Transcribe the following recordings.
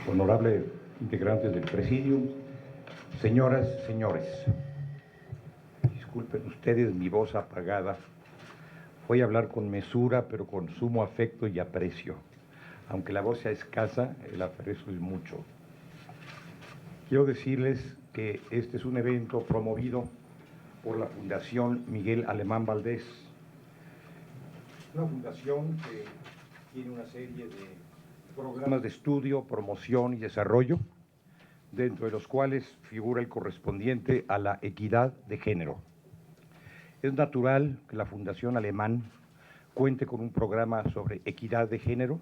Honorable integrantes del Presidium, señoras, señores, disculpen ustedes mi voz apagada. Voy a hablar con mesura, pero con sumo afecto y aprecio. Aunque la voz sea escasa, el aprecio es mucho. Quiero decirles que este es un evento promovido por la Fundación Miguel Alemán Valdés, una fundación que tiene una serie de programas de estudio, promoción y desarrollo, dentro de los cuales figura el correspondiente a la equidad de género. Es natural que la Fundación Alemán cuente con un programa sobre equidad de género,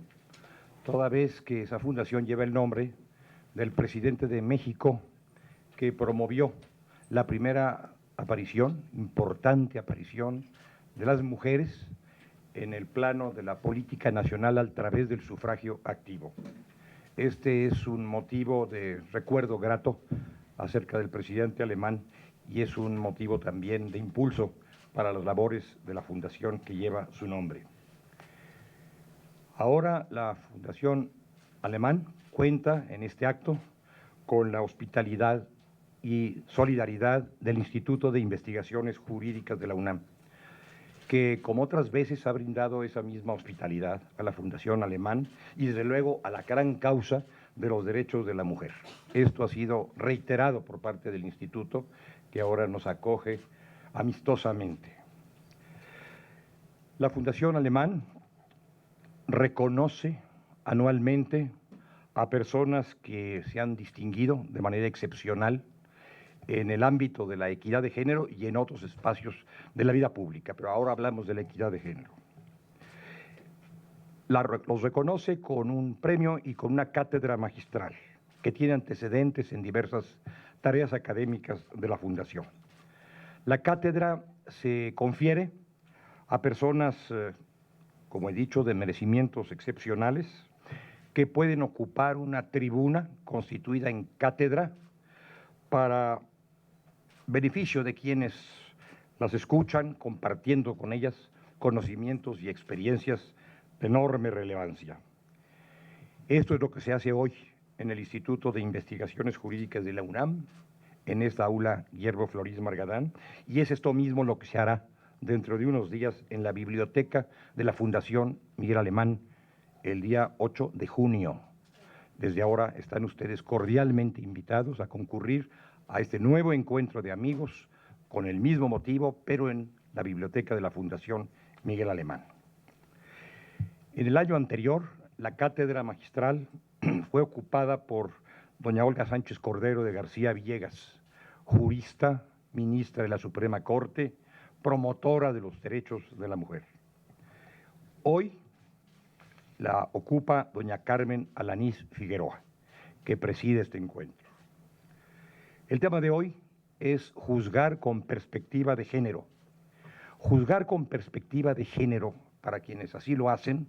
toda vez que esa fundación lleva el nombre del presidente de México, que promovió la primera aparición, importante aparición, de las mujeres en el plano de la política nacional a través del sufragio activo. Este es un motivo de recuerdo grato acerca del presidente alemán y es un motivo también de impulso para las labores de la fundación que lleva su nombre. Ahora la Fundación Alemán cuenta en este acto con la hospitalidad y solidaridad del Instituto de Investigaciones Jurídicas de la UNAM, que como otras veces ha brindado esa misma hospitalidad a la Fundación Alemán y desde luego a la gran causa de los derechos de la mujer. Esto ha sido reiterado por parte del instituto, que ahora nos acoge amistosamente. La Fundación Alemán reconoce anualmente a personas que se han distinguido de manera excepcional en el ámbito de la equidad de género y en otros espacios de la vida pública, pero ahora hablamos de la equidad de género. Los reconoce con un premio y con una cátedra magistral que tiene antecedentes en diversas tareas académicas de la Fundación. La cátedra se confiere a personas, como he dicho, de merecimientos excepcionales, que pueden ocupar una tribuna constituida en cátedra para beneficio de quienes las escuchan, compartiendo con ellas conocimientos y experiencias de enorme relevancia. Esto es lo que se hace hoy en el Instituto de Investigaciones Jurídicas de la UNAM, en esta aula Guillermo Florís Margadán, y es esto mismo lo que se hará dentro de unos días en la biblioteca de la Fundación Miguel Alemán, el día 8 de junio. Desde ahora están ustedes cordialmente invitados a concurrir a este nuevo encuentro de amigos con el mismo motivo, pero en la biblioteca de la Fundación Miguel Alemán. En el año anterior, la cátedra magistral fue ocupada por doña Olga Sánchez Cordero de García Villegas, jurista, ministra de la Suprema Corte, promotora de los derechos de la mujer. Hoy la ocupa doña Carmen Alanís Figueroa, que preside este encuentro. El tema de hoy es juzgar con perspectiva de género. Juzgar con perspectiva de género, para quienes así lo hacen,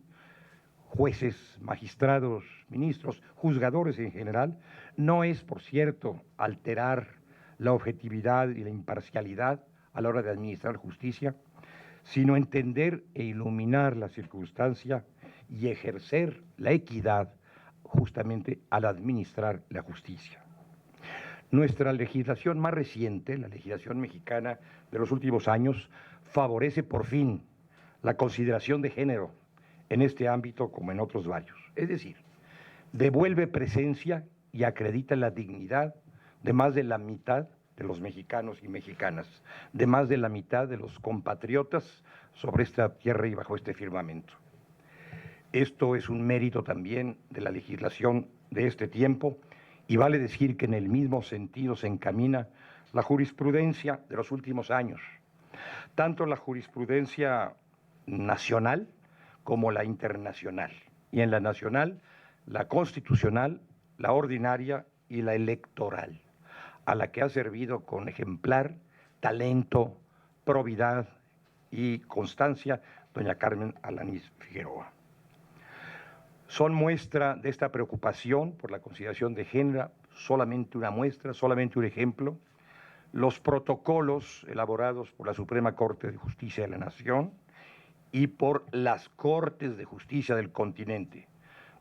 jueces, magistrados, ministros, juzgadores en general, no es, por cierto, alterar la objetividad y la imparcialidad a la hora de administrar justicia, sino entender e iluminar la circunstancia y ejercer la equidad justamente al administrar la justicia. Nuestra legislación más reciente, la legislación mexicana de los últimos años, favorece por fin la consideración de género en este ámbito como en otros varios. Es decir, devuelve presencia y acredita la dignidad de más de la mitad de los mexicanos y mexicanas, de más de la mitad de los compatriotas sobre esta tierra y bajo este firmamento. Esto es un mérito también de la legislación de este tiempo y vale decir que en el mismo sentido se encamina la jurisprudencia de los últimos años, tanto la jurisprudencia nacional como la internacional, y en la nacional, la constitucional, la ordinaria y la electoral, a la que ha servido con ejemplar talento, probidad y constancia doña Carmen Alanís Figueroa. Son muestra de esta preocupación por la consideración de género, solamente una muestra, solamente un ejemplo, los protocolos elaborados por la Suprema Corte de Justicia de la Nación y por las Cortes de Justicia del continente,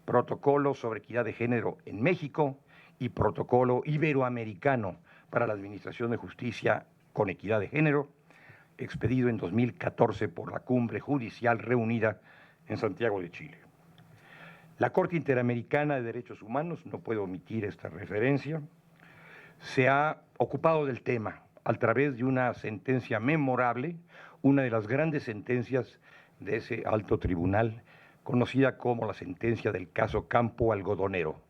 protocolo sobre equidad de género en México y protocolo iberoamericano para la administración de justicia con equidad de género, expedido en 2014 por la Cumbre Judicial reunida en Santiago de Chile. La Corte Interamericana de Derechos Humanos, no puedo omitir esta referencia, se ha ocupado del tema a través de una sentencia memorable, una de las grandes sentencias de ese alto tribunal, conocida como la sentencia del caso Campo Algodonero.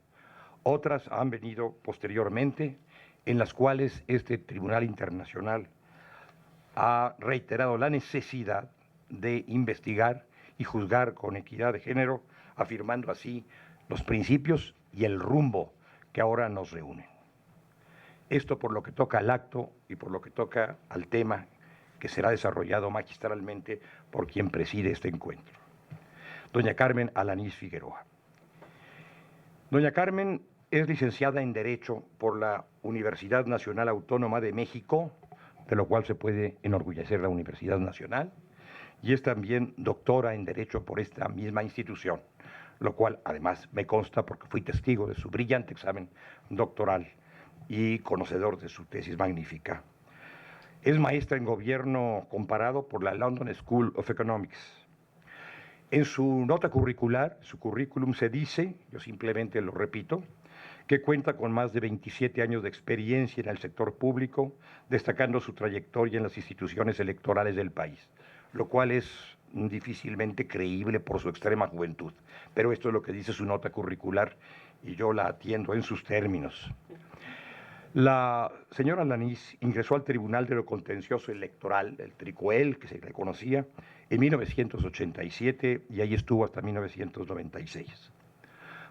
Otras han venido posteriormente, en las cuales este Tribunal Internacional ha reiterado la necesidad de investigar y juzgar con equidad de género, afirmando así los principios y el rumbo que ahora nos reúnen. Esto por lo que toca al acto y por lo que toca al tema que será desarrollado magistralmente por quien preside este encuentro. Doña Carmen Alanís Figueroa. Doña Carmen es licenciada en Derecho por la Universidad Nacional Autónoma de México, de lo cual se puede enorgullecer la Universidad Nacional, y es también doctora en Derecho por esta misma institución, lo cual además me consta porque fui testigo de su brillante examen doctoral y conocedor de su tesis magnífica. Es maestra en Gobierno Comparado por la London School of Economics. En su nota curricular, su currículum se dice, yo simplemente lo repito, que cuenta con más de 27 años de experiencia en el sector público, destacando su trayectoria en las instituciones electorales del país, lo cual es difícilmente creíble por su extrema juventud. Pero esto es lo que dice su nota curricular y yo la atiendo en sus términos. La señora Alanís ingresó al Tribunal de lo Contencioso Electoral, el TRICOEL, que se le conocía, en 1987 y ahí estuvo hasta 1996.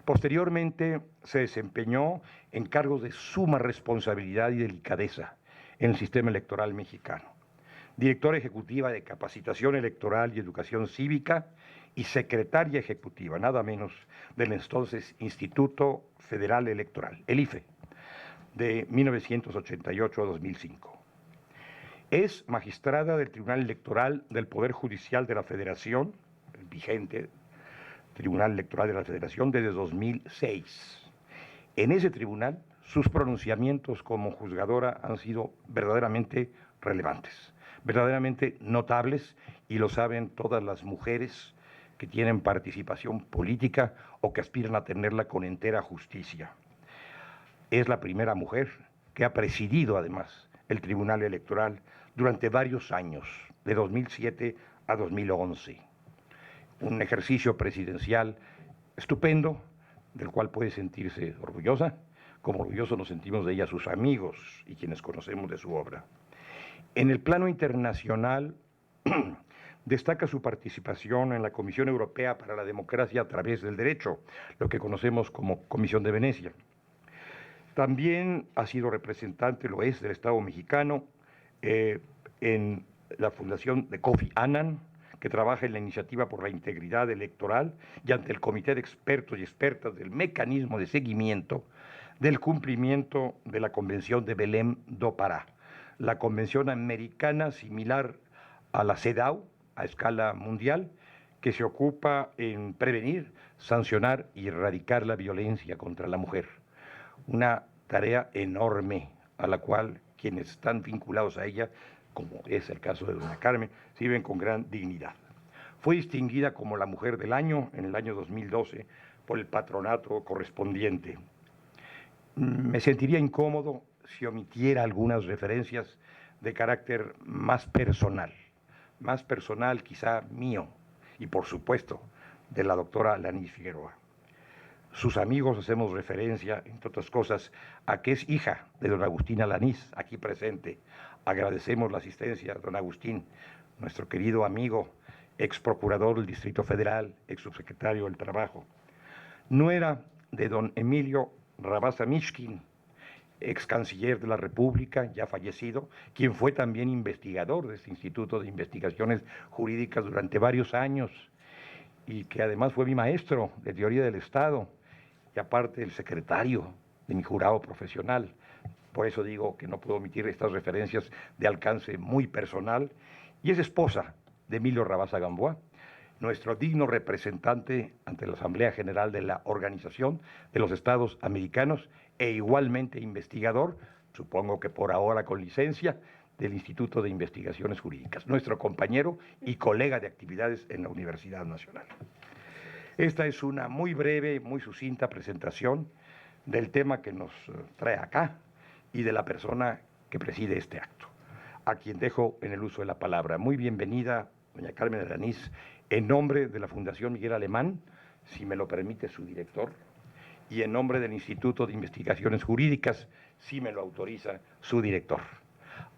Posteriormente se desempeñó en cargos de suma responsabilidad y delicadeza en el sistema electoral mexicano. Directora ejecutiva de Capacitación Electoral y Educación Cívica y secretaria ejecutiva, nada menos, del entonces Instituto Federal Electoral, el IFE, de 1988 a 2005. Es magistrada del Tribunal Electoral del Poder Judicial de la Federación, el vigente Tribunal Electoral de la Federación, desde 2006. En ese tribunal, sus pronunciamientos como juzgadora han sido verdaderamente relevantes, verdaderamente notables, y lo saben todas las mujeres que tienen participación política o que aspiran a tenerla con entera justicia. Es la primera mujer que ha presidido, además, el Tribunal Electoral durante varios años, de 2007 a 2011. Un ejercicio presidencial estupendo, del cual puede sentirse orgullosa, como orgullosos nos sentimos de ella sus amigos y quienes conocemos de su obra. En el plano internacional, destaca su participación en la Comisión Europea para la Democracia a través del Derecho, lo que conocemos como Comisión de Venecia. También ha sido representante, lo es, del Estado mexicano en la fundación de Kofi Annan, que trabaja en la iniciativa por la integridad electoral y ante el Comité de Expertos y Expertas del mecanismo de seguimiento del cumplimiento de la Convención de Belém do Pará, la convención americana similar a la CEDAW a escala mundial, que se ocupa en prevenir, sancionar y erradicar la violencia contra la mujer. Una tarea enorme a la cual quienes están vinculados a ella, como es el caso de doña Carmen, sirven con gran dignidad. Fue distinguida como la Mujer del Año en el año 2012 por el patronato correspondiente. Me sentiría incómodo si omitiera algunas referencias de carácter más personal quizá mío, y por supuesto de la doctora Alanís Figueroa. Sus amigos hacemos referencia, entre otras cosas, a que es hija de don Agustín Alanís, aquí presente. Agradecemos la asistencia a don Agustín, nuestro querido amigo, ex procurador del Distrito Federal, ex subsecretario del Trabajo. Nuera de don Emilio Rabasa Mishkin, ex canciller de la República, ya fallecido, quien fue también investigador de este Instituto de Investigaciones Jurídicas durante varios años y que además fue mi maestro de Teoría del Estado y aparte el secretario de mi jurado profesional. Por eso digo que no puedo omitir estas referencias de alcance muy personal. Y es esposa de Emilio Rabasa Gamboa, nuestro digno representante ante la Asamblea General de la Organización de los Estados Americanos e igualmente investigador, supongo que por ahora con licencia, del Instituto de Investigaciones Jurídicas, nuestro compañero y colega de actividades en la Universidad Nacional. Esta es una muy breve, muy sucinta presentación del tema que nos trae acá y de la persona que preside este acto, a quien dejo en el uso de la palabra. Muy bienvenida, doña Carmen Alanís, en nombre de la Fundación Miguel Alemán, si me lo permite su director, y en nombre del Instituto de Investigaciones Jurídicas, si me lo autoriza su director.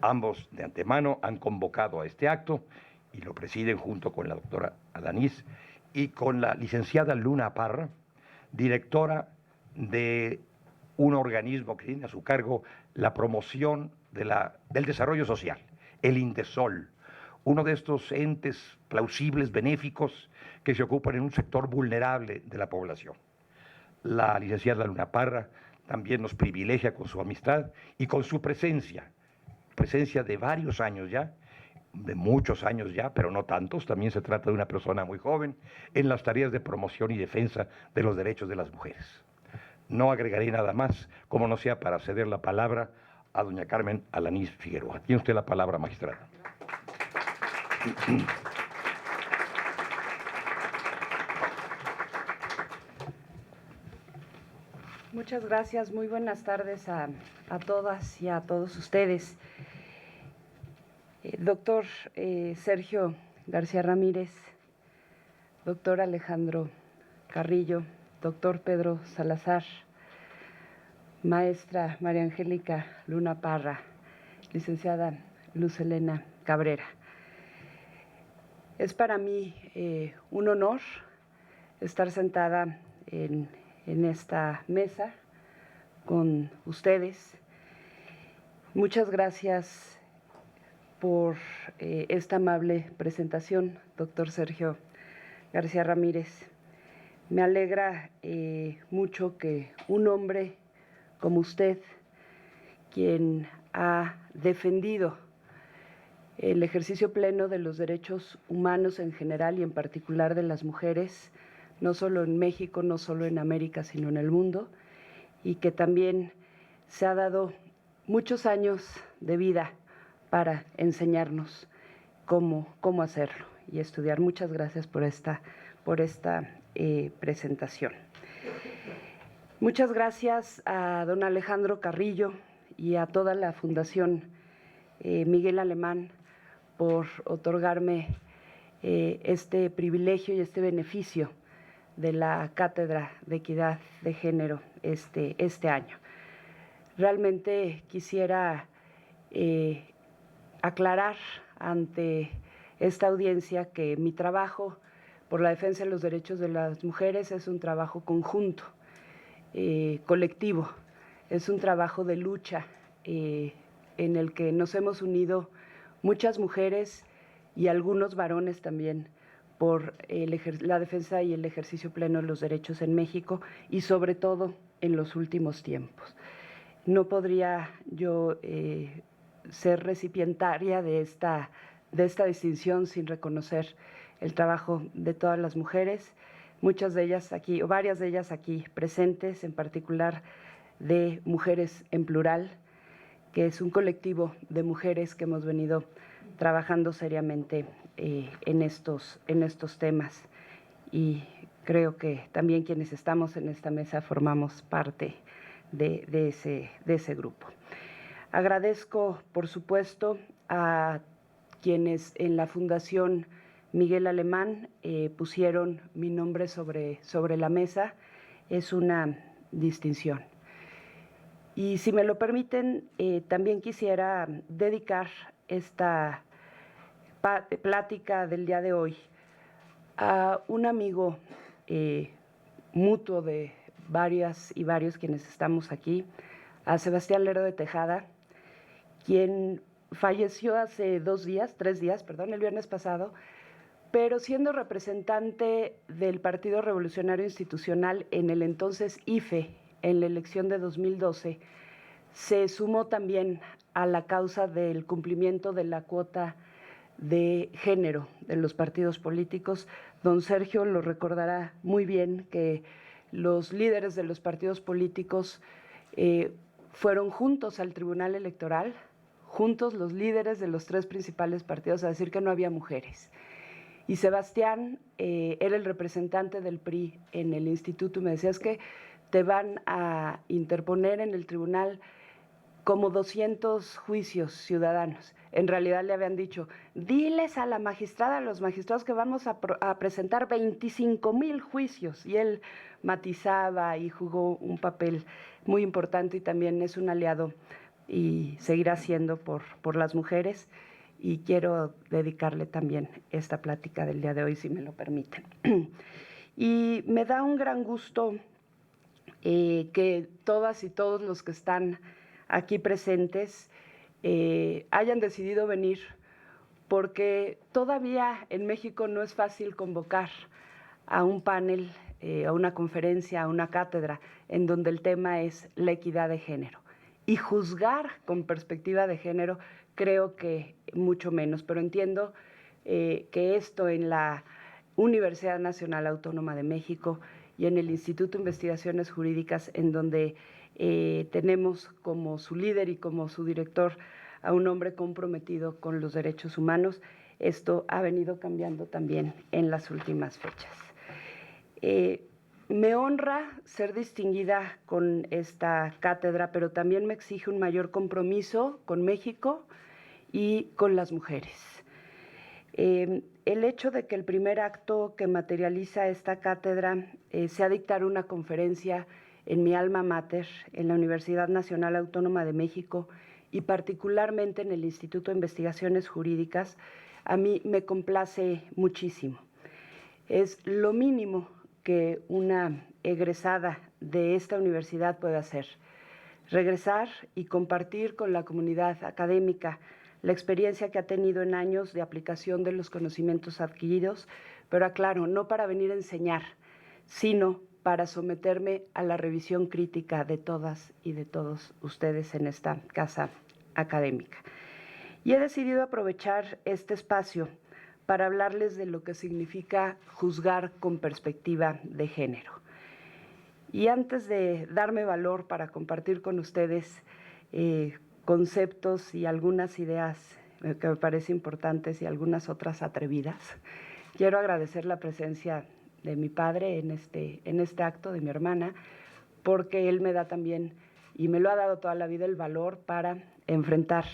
Ambos de antemano han convocado a este acto y lo presiden junto con la doctora Alanís y con la licenciada Luna Parra, directora de un organismo que tiene a su cargo la promoción del desarrollo social, el INDESOL, uno de estos entes plausibles, benéficos, que se ocupan en un sector vulnerable de la población. La licenciada Luna Parra también nos privilegia con su amistad y con su presencia de varios años ya, de muchos años ya, pero no tantos, también se trata de una persona muy joven, en las tareas de promoción y defensa de los derechos de las mujeres. No agregaré nada más, como no sea para ceder la palabra a doña Carmen Alanís Figueroa. Tiene usted la palabra, magistrada. Muchas gracias, muy buenas tardes a todas y a todos ustedes. Doctor Sergio García Ramírez, doctor Alejandro Carrillo, doctor Pedro Salazar, maestra María Angélica Luna Parra, licenciada Luz Helena Cabrera. Es para mí un honor estar sentada en esta mesa con ustedes. Muchas gracias por esta amable presentación, doctor Sergio García Ramírez. Me alegra mucho que un hombre como usted, quien ha defendido el ejercicio pleno de los derechos humanos en general y en particular de las mujeres, no solo en México, no solo en América, sino en el mundo, y que también se ha dado muchos años de vida para enseñarnos cómo hacerlo y estudiar. Muchas gracias por esta presentación. Muchas gracias a don Alejandro Carrillo y a toda la Fundación Miguel Alemán por otorgarme este privilegio y este beneficio de la Cátedra de Equidad de Género este año. Realmente quisiera aclarar ante esta audiencia que mi trabajo por la defensa de los derechos de las mujeres es un trabajo conjunto, colectivo, es un trabajo de lucha en el que nos hemos unido muchas mujeres y algunos varones también por la defensa y el ejercicio pleno de los derechos en México y sobre todo en los últimos tiempos. No podría yo ser recipientaria de esta distinción sin reconocer el trabajo de todas las mujeres, muchas de ellas aquí, o varias de ellas aquí presentes, en particular de Mujeres en Plural, que es un colectivo de mujeres que hemos venido trabajando seriamente en estos temas. Y creo que también quienes estamos en esta mesa formamos parte de ese grupo. Agradezco, por supuesto, a quienes en la Fundación Miguel Alemán pusieron mi nombre sobre la mesa. Es una distinción. Y si me lo permiten, también quisiera dedicar esta plática del día de hoy a un amigo mutuo de varias y varios quienes estamos aquí, a Sebastián Lerdo de Tejada, quien falleció hace 3 días, el viernes pasado, pero siendo representante del Partido Revolucionario Institucional en el entonces IFE, en la elección de 2012, se sumó también a la causa del cumplimiento de la cuota de género de los partidos políticos. Don Sergio lo recordará muy bien que los líderes de los partidos políticos fueron juntos al Tribunal Electoral, juntos los líderes de los tres principales partidos, a decir que no había mujeres. Y Sebastián era el representante del PRI en el instituto y me decía, es que te van a interponer en el tribunal como 200 juicios ciudadanos. En realidad le habían dicho, diles a la magistrada, a los magistrados que vamos a presentar 25,000 juicios. Y él matizaba y jugó un papel muy importante y también es un aliado y seguirá siendo por las mujeres. Y quiero dedicarle también esta plática del día de hoy, si me lo permiten. Y me da un gran gusto que todas y todos los que están aquí presentes hayan decidido venir, porque todavía en México no es fácil convocar a un panel, a una conferencia, a una cátedra, en donde el tema es la equidad de género. Y juzgar con perspectiva de género, creo que mucho menos, pero entiendo que esto en la Universidad Nacional Autónoma de México y en el Instituto de Investigaciones Jurídicas, en donde tenemos como su líder y como su director a un hombre comprometido con los derechos humanos. Esto ha venido cambiando también en las últimas fechas. Me honra ser distinguida con esta cátedra, pero también me exige un mayor compromiso con México y con las mujeres. El hecho de que el primer acto que materializa esta cátedra sea dictar una conferencia en mi alma mater, en la Universidad Nacional Autónoma de México y particularmente en el Instituto de Investigaciones Jurídicas, a mí me complace muchísimo. Es lo mínimo que una egresada de esta universidad puede hacer, regresar y compartir con la comunidad académica la experiencia que ha tenido en años de aplicación de los conocimientos adquiridos, pero aclaro, no para venir a enseñar, sino para someterme a la revisión crítica de todas y de todos ustedes en esta casa académica. Y he decidido aprovechar este espacio para hablarles de lo que significa juzgar con perspectiva de género. Y antes de darme valor para compartir con ustedes conceptos y algunas ideas que me parecen importantes y algunas otras atrevidas, quiero agradecer la presencia de mi padre en este acto, de mi hermana, porque él me da también, y me lo ha dado toda la vida, el valor para enfrentar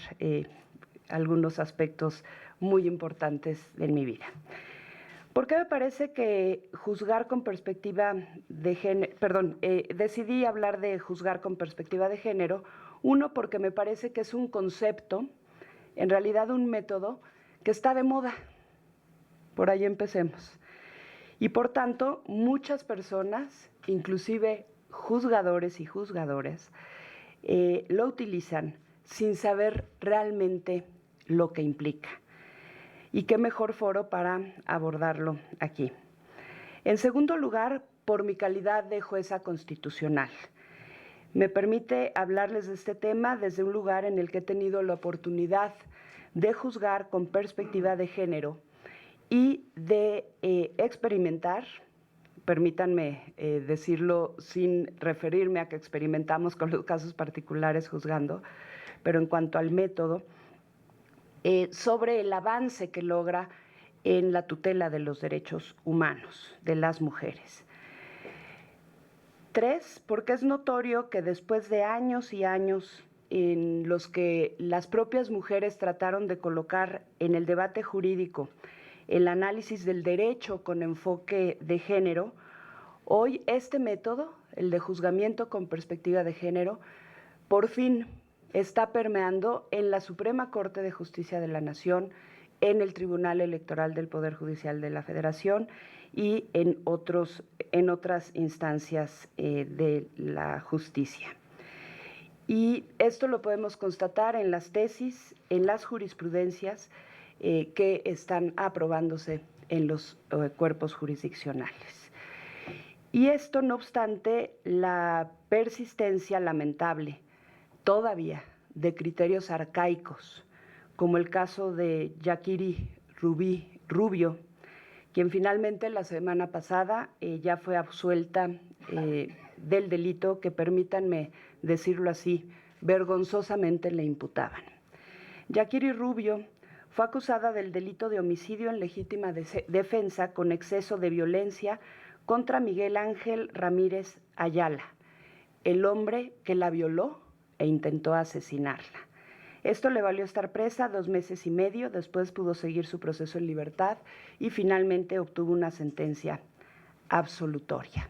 algunos aspectos muy importantes de mi vida. ¿Por qué me parece que juzgar con perspectiva de género, decidí hablar de juzgar con perspectiva de género? Uno, porque me parece que es un concepto, en realidad un método, que está de moda. Por ahí empecemos. Y por tanto, muchas personas, inclusive juzgadores y juzgadoras, lo utilizan sin saber realmente lo que implica. Y qué mejor foro para abordarlo aquí. En segundo lugar, por mi calidad de jueza constitucional. Me permite hablarles de este tema desde un lugar en el que he tenido la oportunidad de juzgar con perspectiva de género y de experimentar, permítanme decirlo sin referirme a que experimentamos con los casos particulares juzgando, pero en cuanto al método, sobre el avance que logra en la tutela de los derechos humanos de las mujeres. 3, porque es notorio que después de años y años en los que las propias mujeres trataron de colocar en el debate jurídico el análisis del derecho con enfoque de género, hoy este método, el de juzgamiento con perspectiva de género, por fin está permeando en la Suprema Corte de Justicia de la Nación, en el Tribunal Electoral del Poder Judicial de la Federación y en otras instancias de la justicia. Y esto lo podemos constatar en las tesis, en las jurisprudencias que están aprobándose en los cuerpos jurisdiccionales. Y esto, no obstante, la persistencia lamentable todavía de criterios arcaicos, como el caso de Yakiri Rubio, quien finalmente la semana pasada ya fue absuelta del delito que, permítanme decirlo así, vergonzosamente le imputaban. Yaquiri Rubio fue acusada del delito de homicidio en legítima defensa con exceso de violencia contra Miguel Ángel Ramírez Ayala, el hombre que la violó e intentó asesinarla. Esto le valió estar presa 2 meses y medio, después pudo seguir su proceso en libertad y finalmente obtuvo una sentencia absolutoria.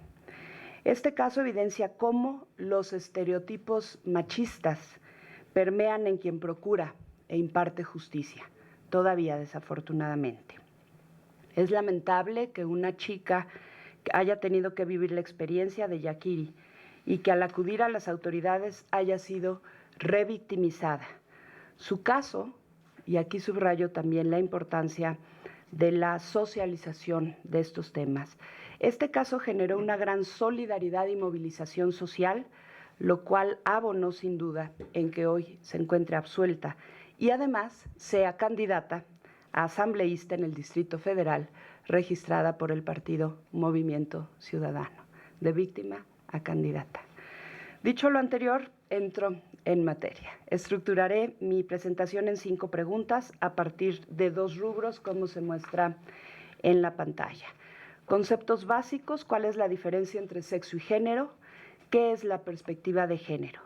Este caso evidencia cómo los estereotipos machistas permean en quien procura e imparte justicia, todavía desafortunadamente. Es lamentable que una chica haya tenido que vivir la experiencia de Yaquiri y que al acudir a las autoridades haya sido revictimizada. Su caso, y aquí subrayo también la importancia de la socialización de estos temas, este caso generó una gran solidaridad y movilización social, lo cual abonó sin duda en que hoy se encuentre absuelta y además sea candidata a asambleísta en el Distrito Federal, registrada por el partido Movimiento Ciudadano, de víctima a candidata. Dicho lo anterior, entro en materia. Estructuraré mi presentación en 5 preguntas a partir de 2 rubros, como se muestra en la pantalla. Conceptos básicos: ¿cuál es la diferencia entre sexo y género? ¿Qué es la perspectiva de género?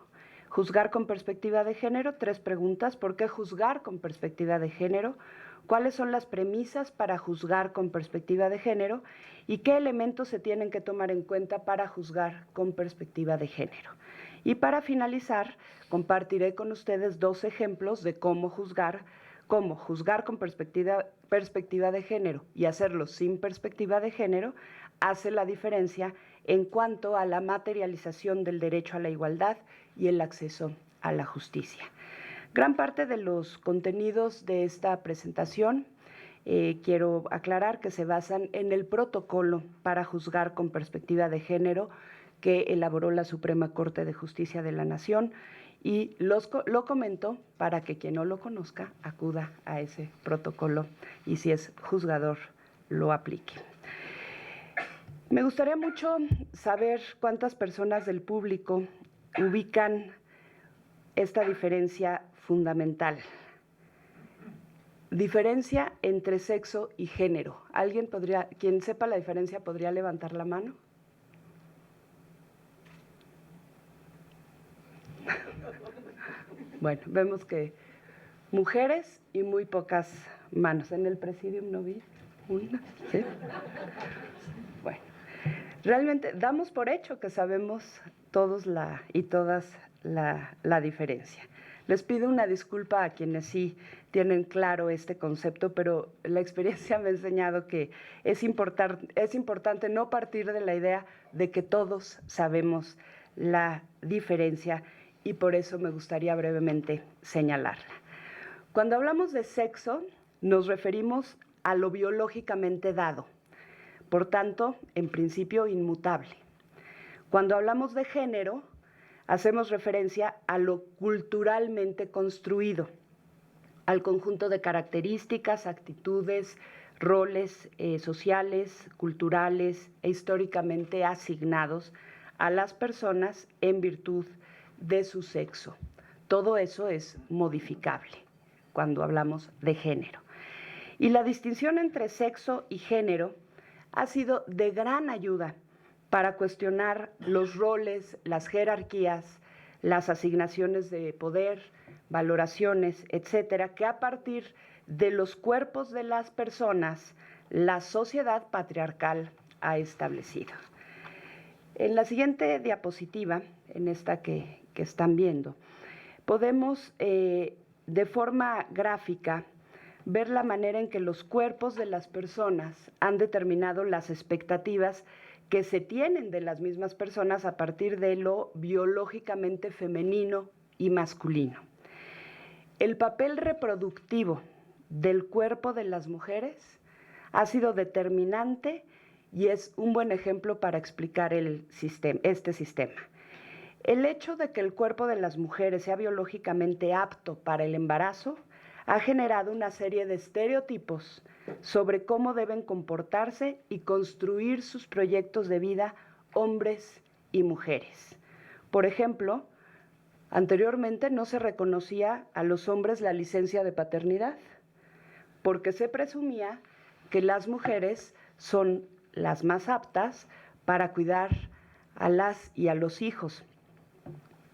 Juzgar con perspectiva de género, 3 preguntas. ¿Por qué juzgar con perspectiva de género? ¿Cuáles son las premisas para juzgar con perspectiva de género? ¿Y qué elementos se tienen que tomar en cuenta para juzgar con perspectiva de género? Y para finalizar, compartiré con ustedes 2 ejemplos de cómo juzgar con perspectiva de género y hacerlo sin perspectiva de género hace la diferencia en cuanto a la materialización del derecho a la igualdad y el acceso a la justicia. Gran parte de los contenidos de esta presentación quiero aclarar que se basan en el protocolo para juzgar con perspectiva de género que elaboró la Suprema Corte de Justicia de la Nación, y lo comento para que quien no lo conozca acuda a ese protocolo y, si es juzgador, lo aplique. Me gustaría mucho saber cuántas personas del público ubican esta diferencia fundamental. Diferencia entre sexo y género. Quien sepa la diferencia, podría levantar la mano? Bueno, vemos que mujeres y muy pocas manos. En el presidium no vi una, ¿sí? Bueno, realmente damos por hecho que sabemos todos y todas la diferencia. Les pido una disculpa a quienes sí tienen claro este concepto, pero la experiencia me ha enseñado que es importante no partir de la idea de que todos sabemos la diferencia, y por eso me gustaría brevemente señalarla. Cuando hablamos de sexo, nos referimos a lo biológicamente dado, por tanto, en principio inmutable. Cuando hablamos de género, hacemos referencia a lo culturalmente construido, al conjunto de características, actitudes, roles sociales, culturales e históricamente asignados a las personas en virtud de su sexo. Todo eso es modificable cuando hablamos de género. Y la distinción entre sexo y género ha sido de gran ayuda para cuestionar los roles, las jerarquías, las asignaciones de poder, valoraciones, etcétera, que a partir de los cuerpos de las personas la sociedad patriarcal ha establecido. En la siguiente diapositiva, en esta que están viendo, podemos de forma gráfica ver la manera en que los cuerpos de las personas han determinado las expectativas que se tienen de las mismas personas a partir de lo biológicamente femenino y masculino. El papel reproductivo del cuerpo de las mujeres ha sido determinante y es un buen ejemplo para explicar este sistema. El hecho de que el cuerpo de las mujeres sea biológicamente apto para el embarazo ha generado una serie de estereotipos sobre cómo deben comportarse y construir sus proyectos de vida hombres y mujeres. Por ejemplo, anteriormente no se reconocía a los hombres la licencia de paternidad, porque se presumía que las mujeres son las más aptas para cuidar a las y a los hijos.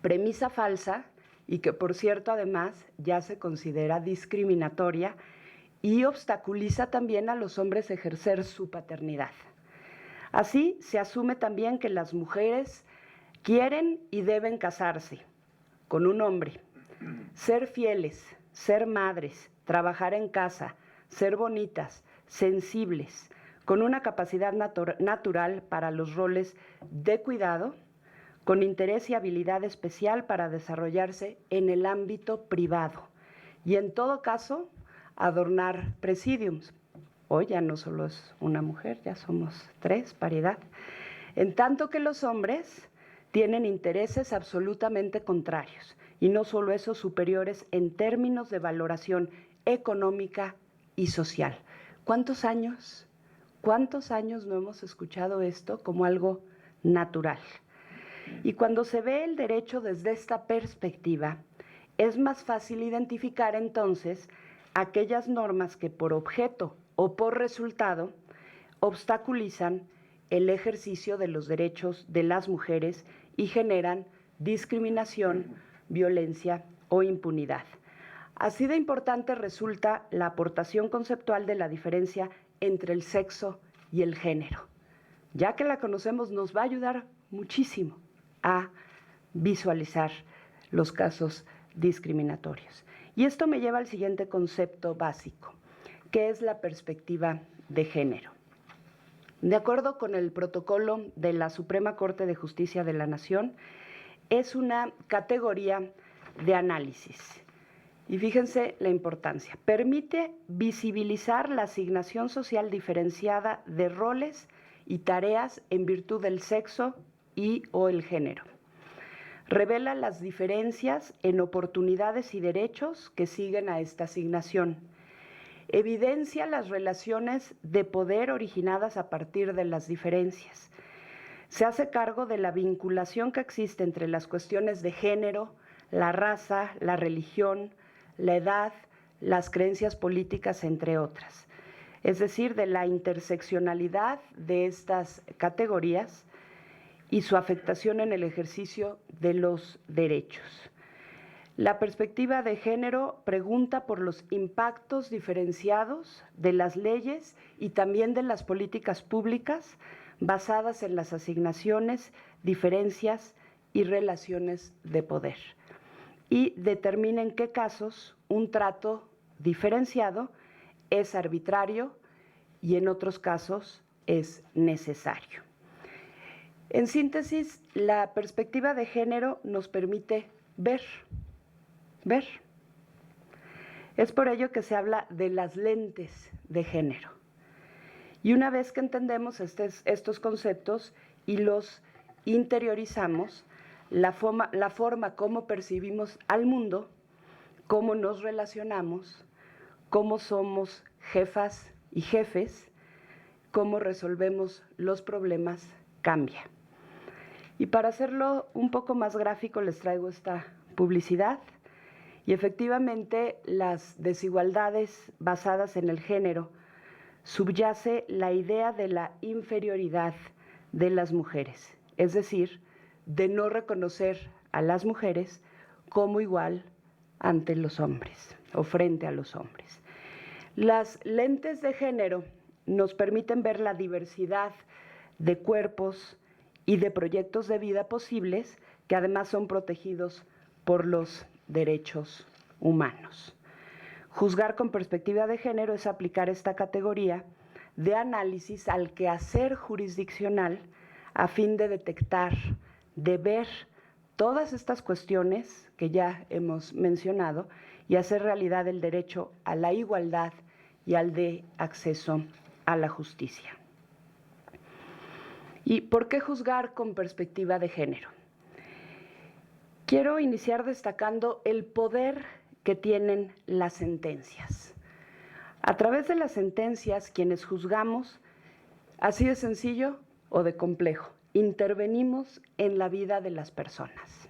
Premisa falsa y que, por cierto, además ya se considera discriminatoria y obstaculiza también a los hombres ejercer su paternidad. Así, se asume también que las mujeres quieren y deben casarse con un hombre, ser fieles, ser madres, trabajar en casa, ser bonitas, sensibles, con una capacidad natural para los roles de cuidado, con interés y habilidad especial para desarrollarse en el ámbito privado y, en todo caso, adornar presidiums. Hoy ya no solo es una mujer, ya somos 3, paridad. En tanto que los hombres tienen intereses absolutamente contrarios, y no solo eso, superiores en términos de valoración económica y social. ¿Cuántos años no hemos escuchado esto como algo natural? Y cuando se ve el derecho desde esta perspectiva, es más fácil identificar entonces aquellas normas que por objeto o por resultado obstaculizan el ejercicio de los derechos de las mujeres y generan discriminación, violencia o impunidad. Así de importante resulta la aportación conceptual de la diferencia entre el sexo y el género. Ya que la conocemos, nos va a ayudar muchísimo a visualizar los casos discriminatorios. Y esto me lleva al siguiente concepto básico, que es la perspectiva de género. De acuerdo con el protocolo de la Suprema Corte de Justicia de la Nación, es una categoría de análisis. Y fíjense la importancia. Permite visibilizar la asignación social diferenciada de roles y tareas en virtud del sexo y o el género. Revela las diferencias en oportunidades y derechos que siguen a esta asignación. Evidencia las relaciones de poder originadas a partir de las diferencias. Se hace cargo de la vinculación que existe entre las cuestiones de género, la raza, la religión, la edad, las creencias políticas, entre otras. Es decir, de la interseccionalidad de estas categorías y su afectación en el ejercicio de los derechos. La perspectiva de género pregunta por los impactos diferenciados de las leyes y también de las políticas públicas basadas en las asignaciones, diferencias y relaciones de poder. Y determina en qué casos un trato diferenciado es arbitrario y en otros casos es necesario. En síntesis, la perspectiva de género nos permite ver. Es por ello que se habla de las lentes de género. Y una vez que entendemos estos conceptos y los interiorizamos, la forma como percibimos al mundo, cómo nos relacionamos, cómo somos jefas y jefes, cómo resolvemos los problemas, cambia. Y para hacerlo un poco más gráfico les traigo esta publicidad. Y efectivamente, las desigualdades basadas en el género subyace la idea de la inferioridad de las mujeres, es decir, de no reconocer a las mujeres como igual ante los hombres o frente a los hombres. Las lentes de género nos permiten ver la diversidad de cuerpos y de proyectos de vida posibles que además son protegidos por los derechos humanos. Juzgar con perspectiva de género es aplicar esta categoría de análisis al quehacer jurisdiccional a fin de detectar, de ver todas estas cuestiones que ya hemos mencionado y hacer realidad el derecho a la igualdad y al de acceso a la justicia. ¿Y por qué juzgar con perspectiva de género? Quiero iniciar destacando el poder que tienen las sentencias. A través de las sentencias, quienes juzgamos, así de sencillo o de complejo, intervenimos en la vida de las personas.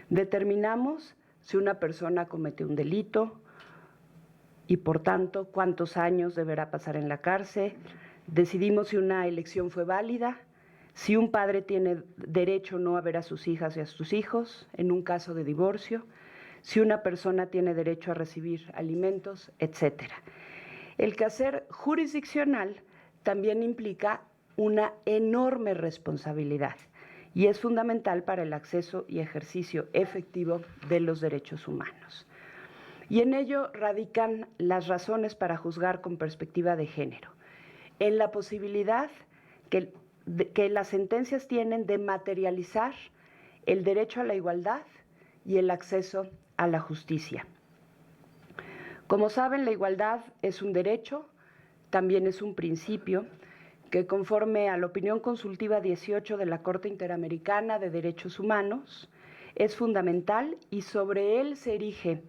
Determinamos si una persona cometió un delito y, por tanto, cuántos años deberá pasar en la cárcel. Decidimos si una elección fue válida, si un padre tiene derecho o no a ver a sus hijas y a sus hijos en un caso de divorcio, si una persona tiene derecho a recibir alimentos, etc. El quehacer jurisdiccional también implica una enorme responsabilidad y es fundamental para el acceso y ejercicio efectivo de los derechos humanos. Y en ello radican las razones para juzgar con perspectiva de género, en la posibilidad que las sentencias tienen de materializar el derecho a la igualdad y el acceso a la justicia. Como saben, la igualdad es un derecho, también es un principio que, conforme a la opinión consultiva 18 de la Corte Interamericana de Derechos Humanos, es fundamental y sobre él se erige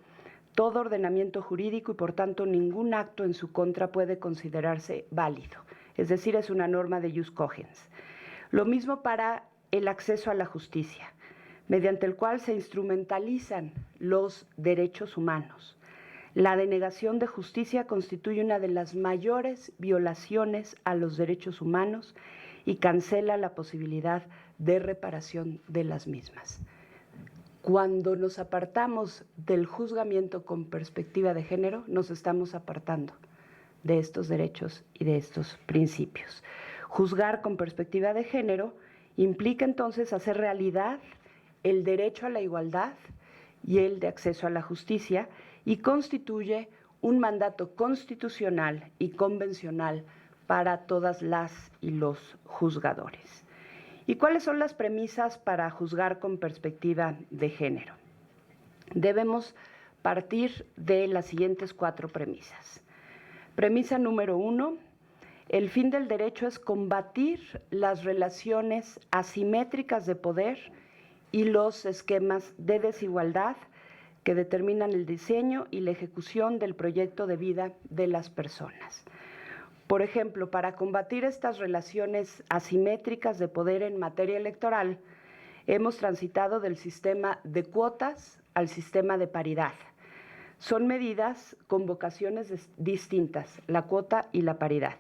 todo ordenamiento jurídico y, por tanto, ningún acto en su contra puede considerarse válido. Es decir, es una norma de jus cogens. Lo mismo para el acceso a la justicia, mediante el cual se instrumentalizan los derechos humanos. La denegación de justicia constituye una de las mayores violaciones a los derechos humanos y cancela la posibilidad de reparación de las mismas. Cuando nos apartamos del juzgamiento con perspectiva de género, nos estamos apartando de estos derechos y de estos principios. Juzgar con perspectiva de género implica entonces hacer realidad el derecho a la igualdad y el de acceso a la justicia, y constituye un mandato constitucional y convencional para todas las y los juzgadores. ¿Y cuáles son las premisas para juzgar con perspectiva de género? Debemos partir de las siguientes 4 premisas. Premisa número 1, el fin del derecho es combatir las relaciones asimétricas de poder y los esquemas de desigualdad que determinan el diseño y la ejecución del proyecto de vida de las personas. Por ejemplo, para combatir estas relaciones asimétricas de poder en materia electoral, hemos transitado del sistema de cuotas al sistema de paridad. Son medidas con vocaciones distintas, la cuota y la paridad,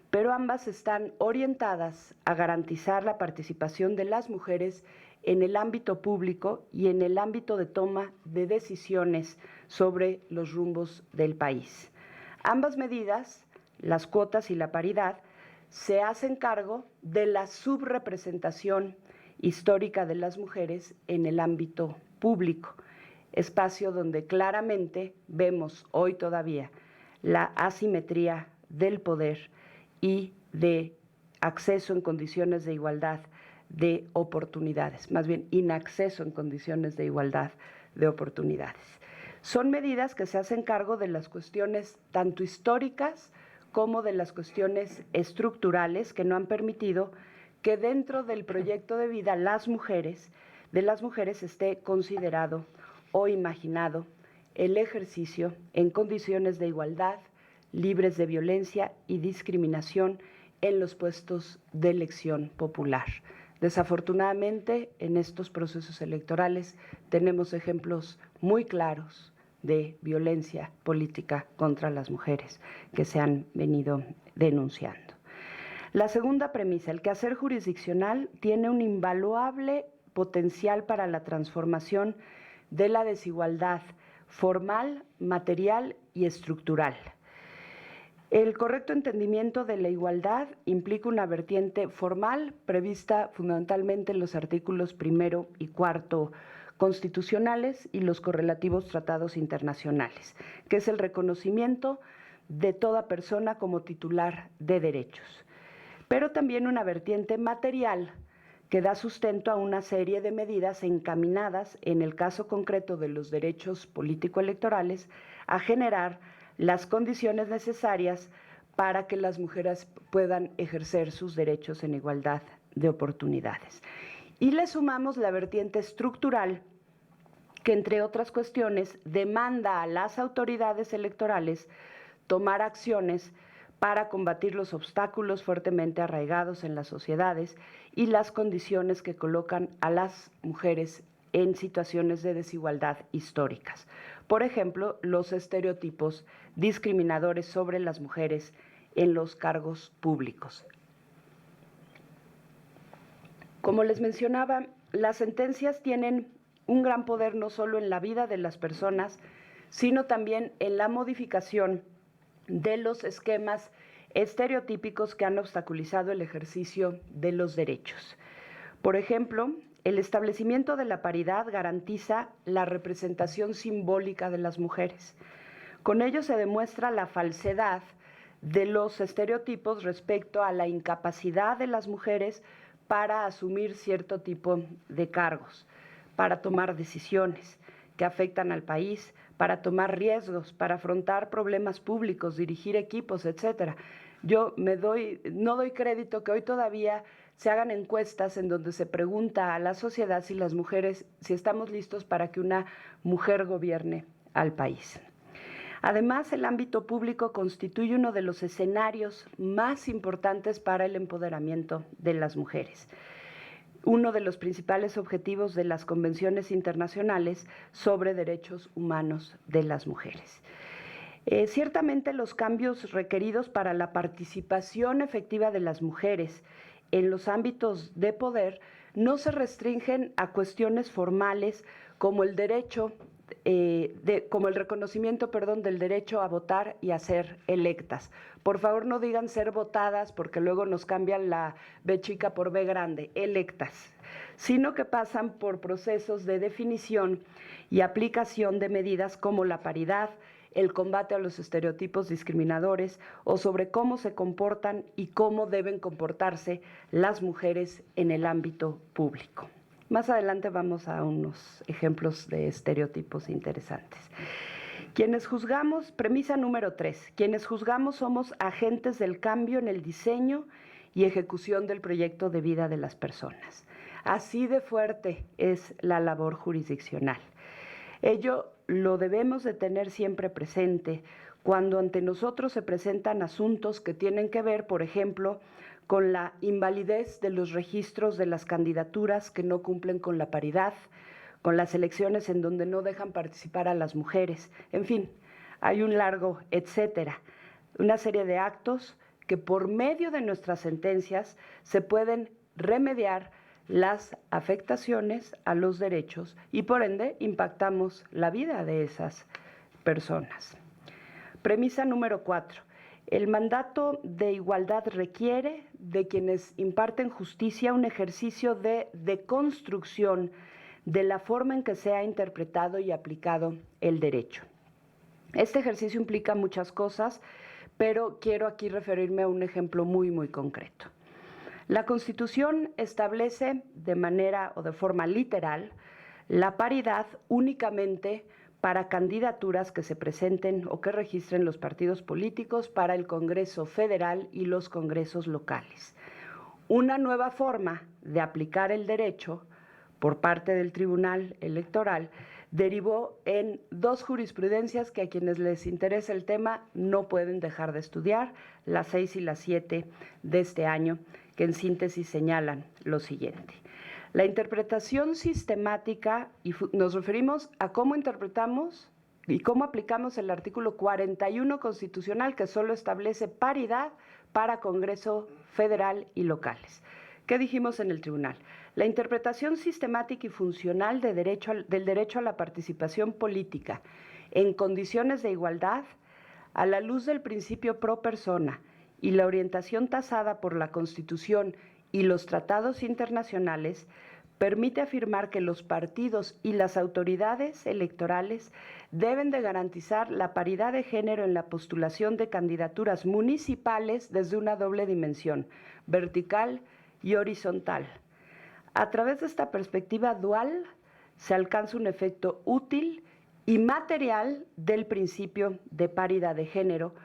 pero ambas están orientadas a garantizar la participación de las mujeres en el ámbito público y en el ámbito de toma de decisiones sobre los rumbos del país. Ambas medidas, las cuotas y la paridad, se hacen cargo de la subrepresentación histórica de las mujeres en el ámbito público, espacio donde claramente vemos hoy todavía la asimetría del poder y de acceso en condiciones de igualdad de oportunidades, más bien inacceso en condiciones de igualdad de oportunidades. Son medidas que se hacen cargo de las cuestiones tanto históricas como de las cuestiones estructurales que no han permitido que dentro del proyecto de vida de las mujeres esté considerado o imaginado el ejercicio en condiciones de igualdad, libres de violencia y discriminación en los puestos de elección popular. Desafortunadamente, en estos procesos electorales tenemos ejemplos muy claros de violencia política contra las mujeres que se han venido denunciando. La segunda premisa, el quehacer jurisdiccional tiene un invaluable potencial para la transformación de la desigualdad formal, material y estructural. El correcto entendimiento de la igualdad implica una vertiente formal prevista fundamentalmente en los artículos 1 y 4 constitucionales y los correlativos tratados internacionales, que es el reconocimiento de toda persona como titular de derechos. Pero también una vertiente material que da sustento a una serie de medidas encaminadas, en el caso concreto de los derechos político-electorales, a generar las condiciones necesarias para que las mujeres puedan ejercer sus derechos en igualdad de oportunidades. Y le sumamos la vertiente estructural, que entre otras cuestiones demanda a las autoridades electorales tomar acciones para combatir los obstáculos fuertemente arraigados en las sociedades y las condiciones que colocan a las mujeres en situaciones de desigualdad históricas. Por ejemplo, los estereotipos discriminadores sobre las mujeres en los cargos públicos. Como les mencionaba, las sentencias tienen un gran poder no solo en la vida de las personas, sino también en la modificación de los esquemas estereotípicos que han obstaculizado el ejercicio de los derechos. Por ejemplo, el establecimiento de la paridad garantiza la representación simbólica de las mujeres. Con ello se demuestra la falsedad de los estereotipos respecto a la incapacidad de las mujeres para asumir cierto tipo de cargos, para tomar decisiones que afectan al país, para tomar riesgos, para afrontar problemas públicos, dirigir equipos, etcétera. Yo no doy crédito que hoy todavía se hagan encuestas en donde se pregunta a la sociedad si las mujeres, si estamos listos para que una mujer gobierne al país. Además, el ámbito público constituye uno de los escenarios más importantes para el empoderamiento de las mujeres. Uno de los principales objetivos de las convenciones internacionales sobre derechos humanos de las mujeres. Ciertamente los cambios requeridos para la participación efectiva de las mujeres en los ámbitos de poder no se restringen a cuestiones formales como el derecho como el reconocimiento, del derecho a votar y a ser electas. Por favor, no digan ser votadas porque luego nos cambian la B chica por B grande, electas, sino que pasan por procesos de definición y aplicación de medidas como la paridad, el combate a los estereotipos discriminadores o sobre cómo se comportan y cómo deben comportarse las mujeres en el ámbito público. Más adelante vamos a unos ejemplos de estereotipos interesantes. Quienes juzgamos, premisa número 3, quienes juzgamos somos agentes del cambio en el diseño y ejecución del proyecto de vida de las personas. Así de fuerte es la labor jurisdiccional. Ello lo debemos de tener siempre presente cuando ante nosotros se presentan asuntos que tienen que ver, por ejemplo, con la invalidez de los registros de las candidaturas que no cumplen con la paridad, con las elecciones en donde no dejan participar a las mujeres. En fin, hay un largo etcétera, una serie de actos que por medio de nuestras sentencias se pueden remediar las afectaciones a los derechos y por ende impactamos la vida de esas personas. Premisa número 4. El mandato de igualdad requiere de quienes imparten justicia un ejercicio de deconstrucción de la forma en que se ha interpretado y aplicado el derecho. Este ejercicio implica muchas cosas, pero quiero aquí referirme a un ejemplo muy concreto. La Constitución establece de manera o de forma literal la paridad únicamente para candidaturas que se presenten o que registren los partidos políticos para el Congreso Federal y los congresos locales. Una nueva forma de aplicar el derecho por parte del Tribunal Electoral derivó en dos jurisprudencias que a quienes les interesa el tema no pueden dejar de estudiar, las 6 y las 7 de este año, que en síntesis señalan lo siguiente. La interpretación sistemática, y nos referimos a cómo interpretamos y cómo aplicamos el artículo 41 constitucional que solo establece paridad para Congreso Federal y locales. ¿Qué dijimos en el tribunal? La interpretación sistemática y funcional del derecho a la participación política en condiciones de igualdad a la luz del principio pro persona y la orientación tasada por la Constitución y los tratados internacionales permite afirmar que los partidos y las autoridades electorales deben de garantizar la paridad de género en la postulación de candidaturas municipales desde una doble dimensión, vertical y horizontal. A través de esta perspectiva dual se alcanza un efecto útil y material del principio de paridad de género,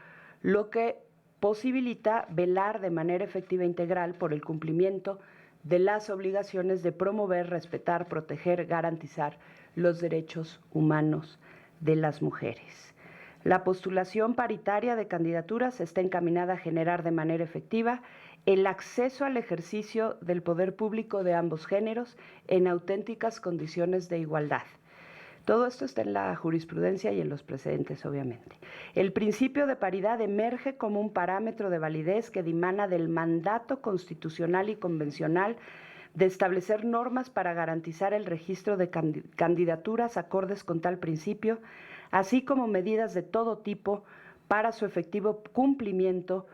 lo que posibilita velar de manera efectiva e integral por el cumplimiento de las obligaciones de promover, respetar, proteger, garantizar los derechos humanos de las mujeres. La postulación paritaria de candidaturas está encaminada a generar de manera efectiva el acceso al ejercicio del poder público de ambos géneros en auténticas condiciones de igualdad. Todo esto está en la jurisprudencia y en los precedentes, obviamente. El principio de paridad emerge como un parámetro de validez que dimana del mandato constitucional y convencional de establecer normas para garantizar el registro de candidaturas acordes con tal principio, así como medidas de todo tipo para su efectivo cumplimiento,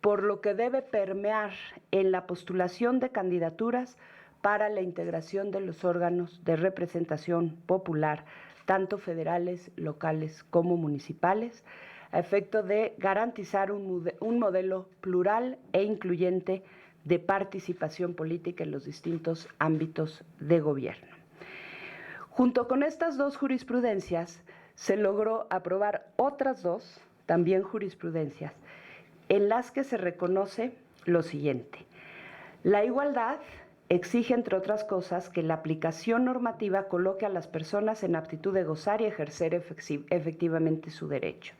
por lo que debe permear en la postulación de candidaturas para la integración de los órganos de representación popular, tanto federales, locales como municipales, a efecto de garantizar un modelo plural e incluyente de participación política en los distintos ámbitos de gobierno. Junto con estas dos jurisprudencias, se logró aprobar otras dos, también jurisprudencias, en las que se reconoce lo siguiente. La igualdad exige, entre otras cosas, que la aplicación normativa coloque a las personas en aptitud de gozar y ejercer efectivamente su derecho.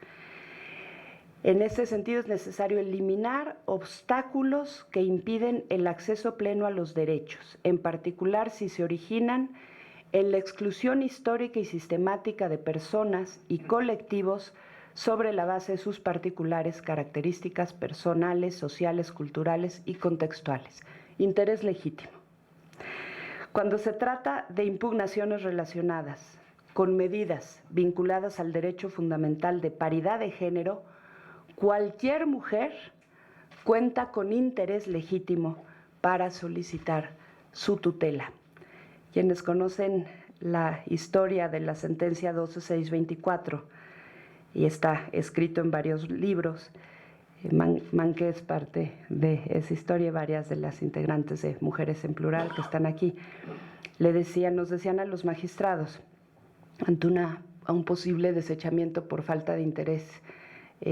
En este sentido, es necesario eliminar obstáculos que impiden el acceso pleno a los derechos, en particular si se originan en la exclusión histórica y sistemática de personas y colectivos sobre la base de sus particulares características personales, sociales, culturales y contextuales. Interés legítimo. Cuando se trata de impugnaciones relacionadas con medidas vinculadas al derecho fundamental de paridad de género, cualquier mujer cuenta con interés legítimo para solicitar su tutela. Quienes conocen la historia de la sentencia 12624, y está escrito en varios libros, Manqué es parte de esa historia, varias de las integrantes de Mujeres en Plural que están aquí, nos decían a los magistrados, ante a un posible desechamiento por falta de interés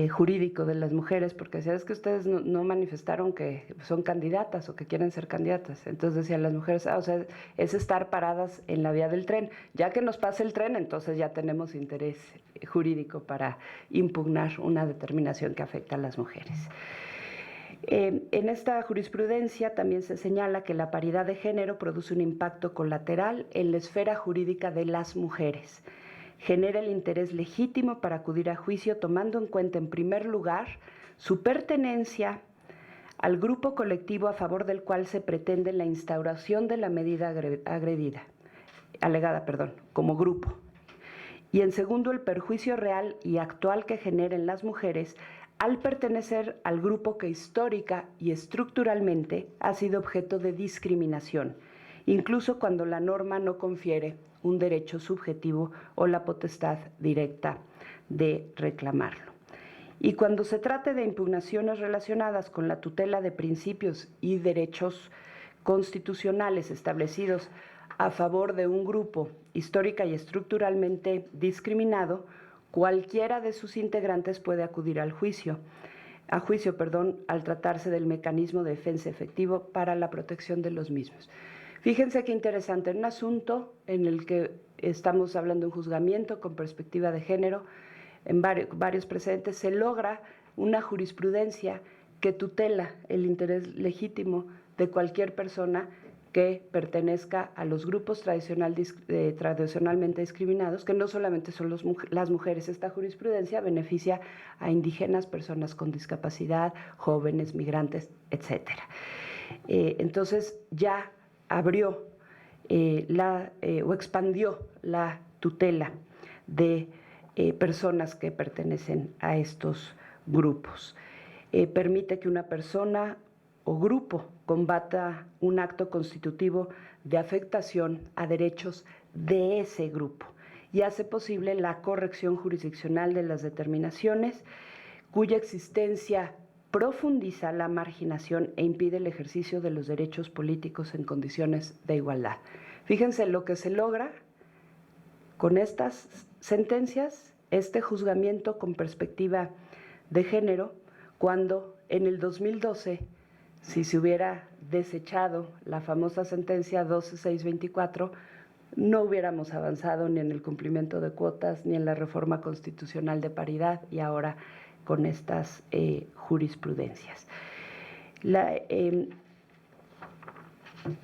jurídico de las mujeres, porque decían, es que ustedes no manifestaron que son candidatas o que quieren ser candidatas. Entonces decían las mujeres, o sea, es estar paradas en la vía del tren. Ya que nos pase el tren, entonces ya tenemos interés jurídico para impugnar una determinación que afecta a las mujeres. En esta jurisprudencia también se señala que la paridad de género produce un impacto colateral en la esfera jurídica de las mujeres. Genera el interés legítimo para acudir a juicio, tomando en cuenta, en primer lugar, su pertenencia al grupo colectivo a favor del cual se pretende la instauración de la medida alegada, como grupo. Y en segundo, el perjuicio real y actual que genera en las mujeres al pertenecer al grupo que histórica y estructuralmente ha sido objeto de discriminación, incluso cuando la norma no confiere un derecho subjetivo o la potestad directa de reclamarlo. Y cuando se trate de impugnaciones relacionadas con la tutela de principios y derechos constitucionales establecidos a favor de un grupo histórica y estructuralmente discriminado, cualquiera de sus integrantes puede acudir al juicio, al tratarse del mecanismo de defensa efectivo para la protección de los mismos. Fíjense qué interesante, en un asunto en el que estamos hablando de un juzgamiento con perspectiva de género, en varios precedentes se logra una jurisprudencia que tutela el interés legítimo de cualquier persona que pertenezca a los grupos tradicionalmente discriminados, que no solamente son las mujeres. Esta jurisprudencia beneficia a indígenas, personas con discapacidad, jóvenes, migrantes, etc. Entonces ya abrió o expandió la tutela de personas que pertenecen a estos grupos. Permite que una persona o grupo combata un acto constitutivo de afectación a derechos de ese grupo y hace posible la corrección jurisdiccional de las determinaciones cuya existencia profundiza la marginación e impide el ejercicio de los derechos políticos en condiciones de igualdad. Fíjense lo que se logra con estas sentencias, este juzgamiento con perspectiva de género, cuando en el 2012 si se hubiera desechado la famosa sentencia 12624, no hubiéramos avanzado ni en el cumplimiento de cuotas, ni en la reforma constitucional de paridad, y ahora con estas jurisprudencias.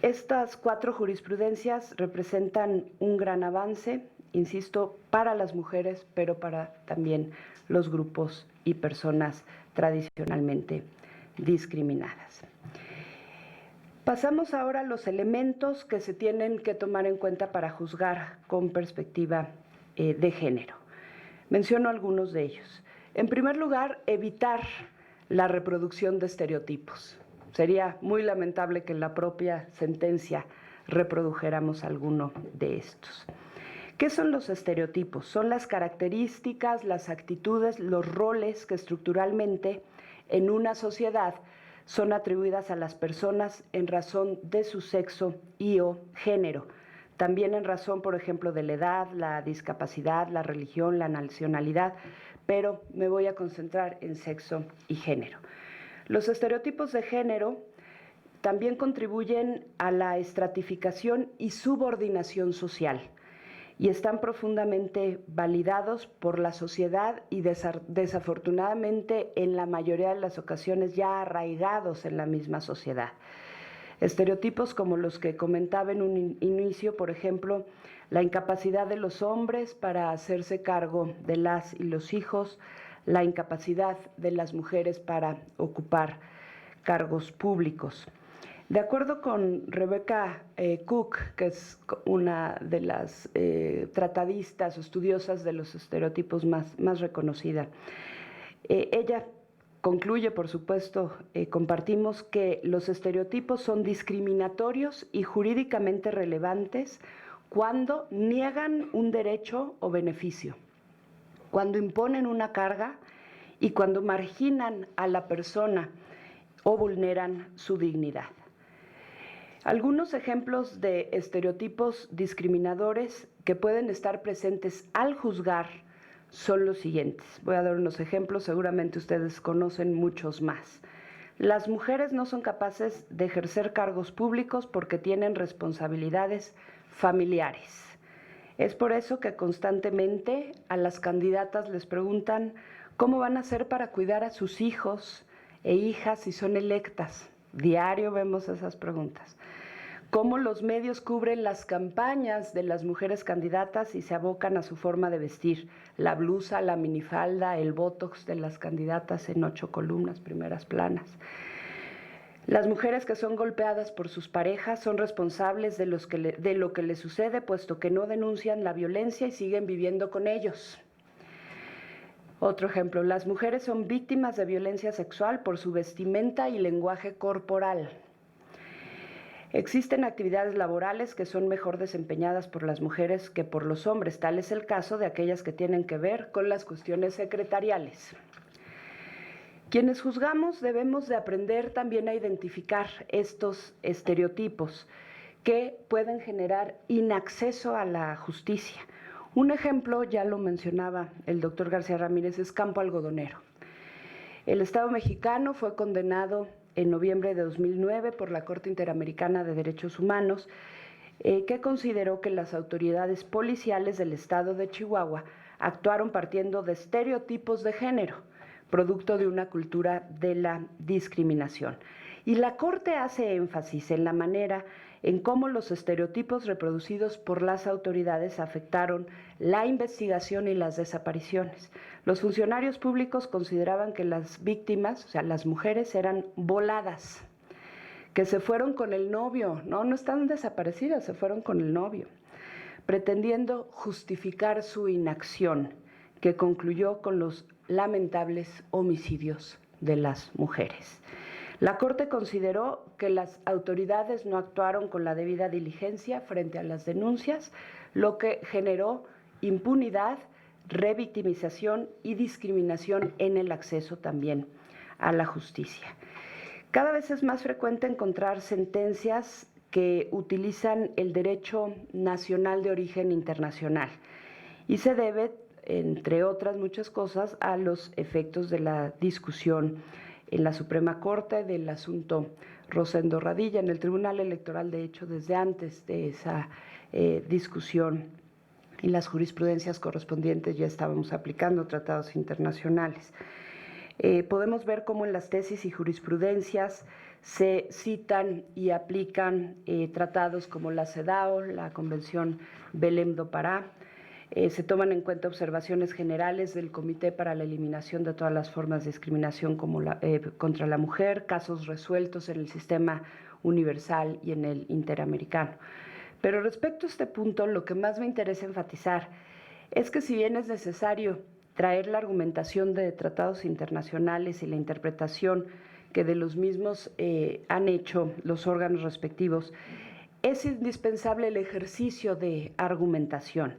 Estas 4 jurisprudencias representan un gran avance, insisto, para las mujeres, pero para también los grupos y personas tradicionalmente discriminadas. Pasamos ahora a los elementos que se tienen que tomar en cuenta para juzgar con perspectiva de género. Menciono algunos de ellos. En primer lugar, evitar la reproducción de estereotipos. Sería muy lamentable que en la propia sentencia reprodujéramos alguno de estos. ¿Qué son los estereotipos? Son las características, las actitudes, los roles que estructuralmente en una sociedad son atribuidas a las personas en razón de su sexo y o género. También en razón, por ejemplo, de la edad, la discapacidad, la religión, la nacionalidad, pero me voy a concentrar en sexo y género. Los estereotipos de género también contribuyen a la estratificación y subordinación social y están profundamente validados por la sociedad y desafortunadamente en la mayoría de las ocasiones ya arraigados en la misma sociedad. Estereotipos como los que comentaba en un inicio, por ejemplo, la incapacidad de los hombres para hacerse cargo de las y los hijos, la incapacidad de las mujeres para ocupar cargos públicos. De acuerdo con Rebecca Cook, que es una de las tratadistas o estudiosas de los estereotipos más reconocida, ella concluye, por supuesto, compartimos que los estereotipos son discriminatorios y jurídicamente relevantes cuando niegan un derecho o beneficio, cuando imponen una carga y cuando marginan a la persona o vulneran su dignidad. Algunos ejemplos de estereotipos discriminadores que pueden estar presentes al juzgar son los siguientes. Voy a dar unos ejemplos, seguramente ustedes conocen muchos más. Las mujeres no son capaces de ejercer cargos públicos porque tienen responsabilidades familiares. Es por eso que constantemente a las candidatas les preguntan cómo van a hacer para cuidar a sus hijos e hijas si son electas. Diario vemos esas preguntas. Cómo los medios cubren las campañas de las mujeres candidatas y se abocan a su forma de vestir, la blusa, la minifalda, el botox de las candidatas en 8 columnas, primeras planas. Las mujeres que son golpeadas por sus parejas son responsables de lo que les sucede, puesto que no denuncian la violencia y siguen viviendo con ellos. Otro ejemplo, las mujeres son víctimas de violencia sexual por su vestimenta y lenguaje corporal. Existen actividades laborales que son mejor desempeñadas por las mujeres que por los hombres. Tal es el caso de aquellas que tienen que ver con las cuestiones secretariales. Quienes juzgamos debemos de aprender también a identificar estos estereotipos que pueden generar inacceso a la justicia. Un ejemplo, ya lo mencionaba el doctor García Ramírez, es Campo Algodonero. El Estado mexicano fue condenado en noviembre de 2009 por la Corte Interamericana de Derechos Humanos, que consideró que las autoridades policiales del estado de Chihuahua actuaron partiendo de estereotipos de género, producto de una cultura de la discriminación. Y la Corte hace énfasis en la manera en cómo los estereotipos reproducidos por las autoridades afectaron la investigación y las desapariciones. Los funcionarios públicos consideraban que las víctimas, o sea, las mujeres, eran voladas, que se fueron con el novio, no están desaparecidas, se fueron con el novio, pretendiendo justificar su inacción, que concluyó con los lamentables homicidios de las mujeres. La Corte consideró que las autoridades no actuaron con la debida diligencia frente a las denuncias, lo que generó impunidad, revictimización y discriminación en el acceso también a la justicia. Cada vez es más frecuente encontrar sentencias que utilizan el derecho nacional de origen internacional y se debe, entre otras muchas cosas, a los efectos de la discusión en la Suprema Corte del asunto Rosendo Radilla, en el Tribunal Electoral, de hecho, desde antes de esa discusión y las jurisprudencias correspondientes ya estábamos aplicando tratados internacionales. Podemos ver cómo en las tesis y jurisprudencias se citan y aplican tratados como la CEDAW, la Convención Belém do Pará. Se toman en cuenta observaciones generales del Comité para la Eliminación de todas las formas de discriminación contra la mujer, casos resueltos en el sistema universal y en el interamericano. Pero respecto a este punto, lo que más me interesa enfatizar es que si bien es necesario traer la argumentación de tratados internacionales y la interpretación que de los mismos han hecho los órganos respectivos, es indispensable el ejercicio de argumentación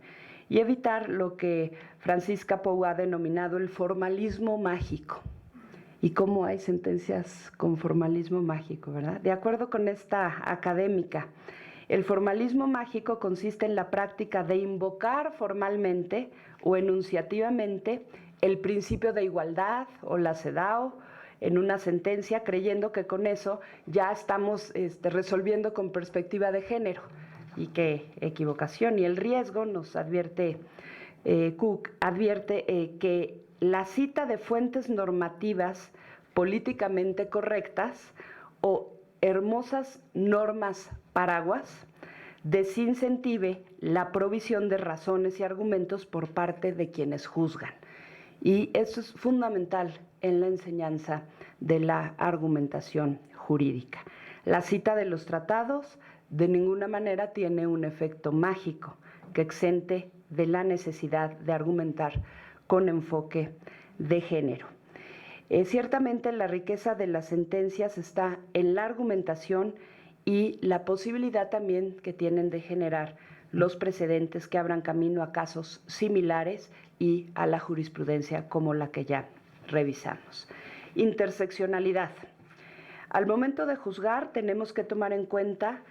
y evitar lo que Francisca Pou ha denominado el formalismo mágico. Y cómo hay sentencias con formalismo mágico, ¿verdad? De acuerdo con esta académica, el formalismo mágico consiste en la práctica de invocar formalmente o enunciativamente el principio de igualdad o la CEDAW en una sentencia, creyendo que con eso ya estamos resolviendo con perspectiva de género. Y qué equivocación. Y el riesgo, nos advierte Cook, advierte que la cita de fuentes normativas políticamente correctas o hermosas normas paraguas desincentive la provisión de razones y argumentos por parte de quienes juzgan. Y eso es fundamental en la enseñanza de la argumentación jurídica. La cita de los tratados de ninguna manera tiene un efecto mágico que exente de la necesidad de argumentar con enfoque de género. Ciertamente la riqueza de las sentencias está en la argumentación y la posibilidad también que tienen de generar los precedentes que abran camino a casos similares y a la jurisprudencia como la que ya revisamos. Interseccionalidad. Al momento de juzgar tenemos que tomar en cuenta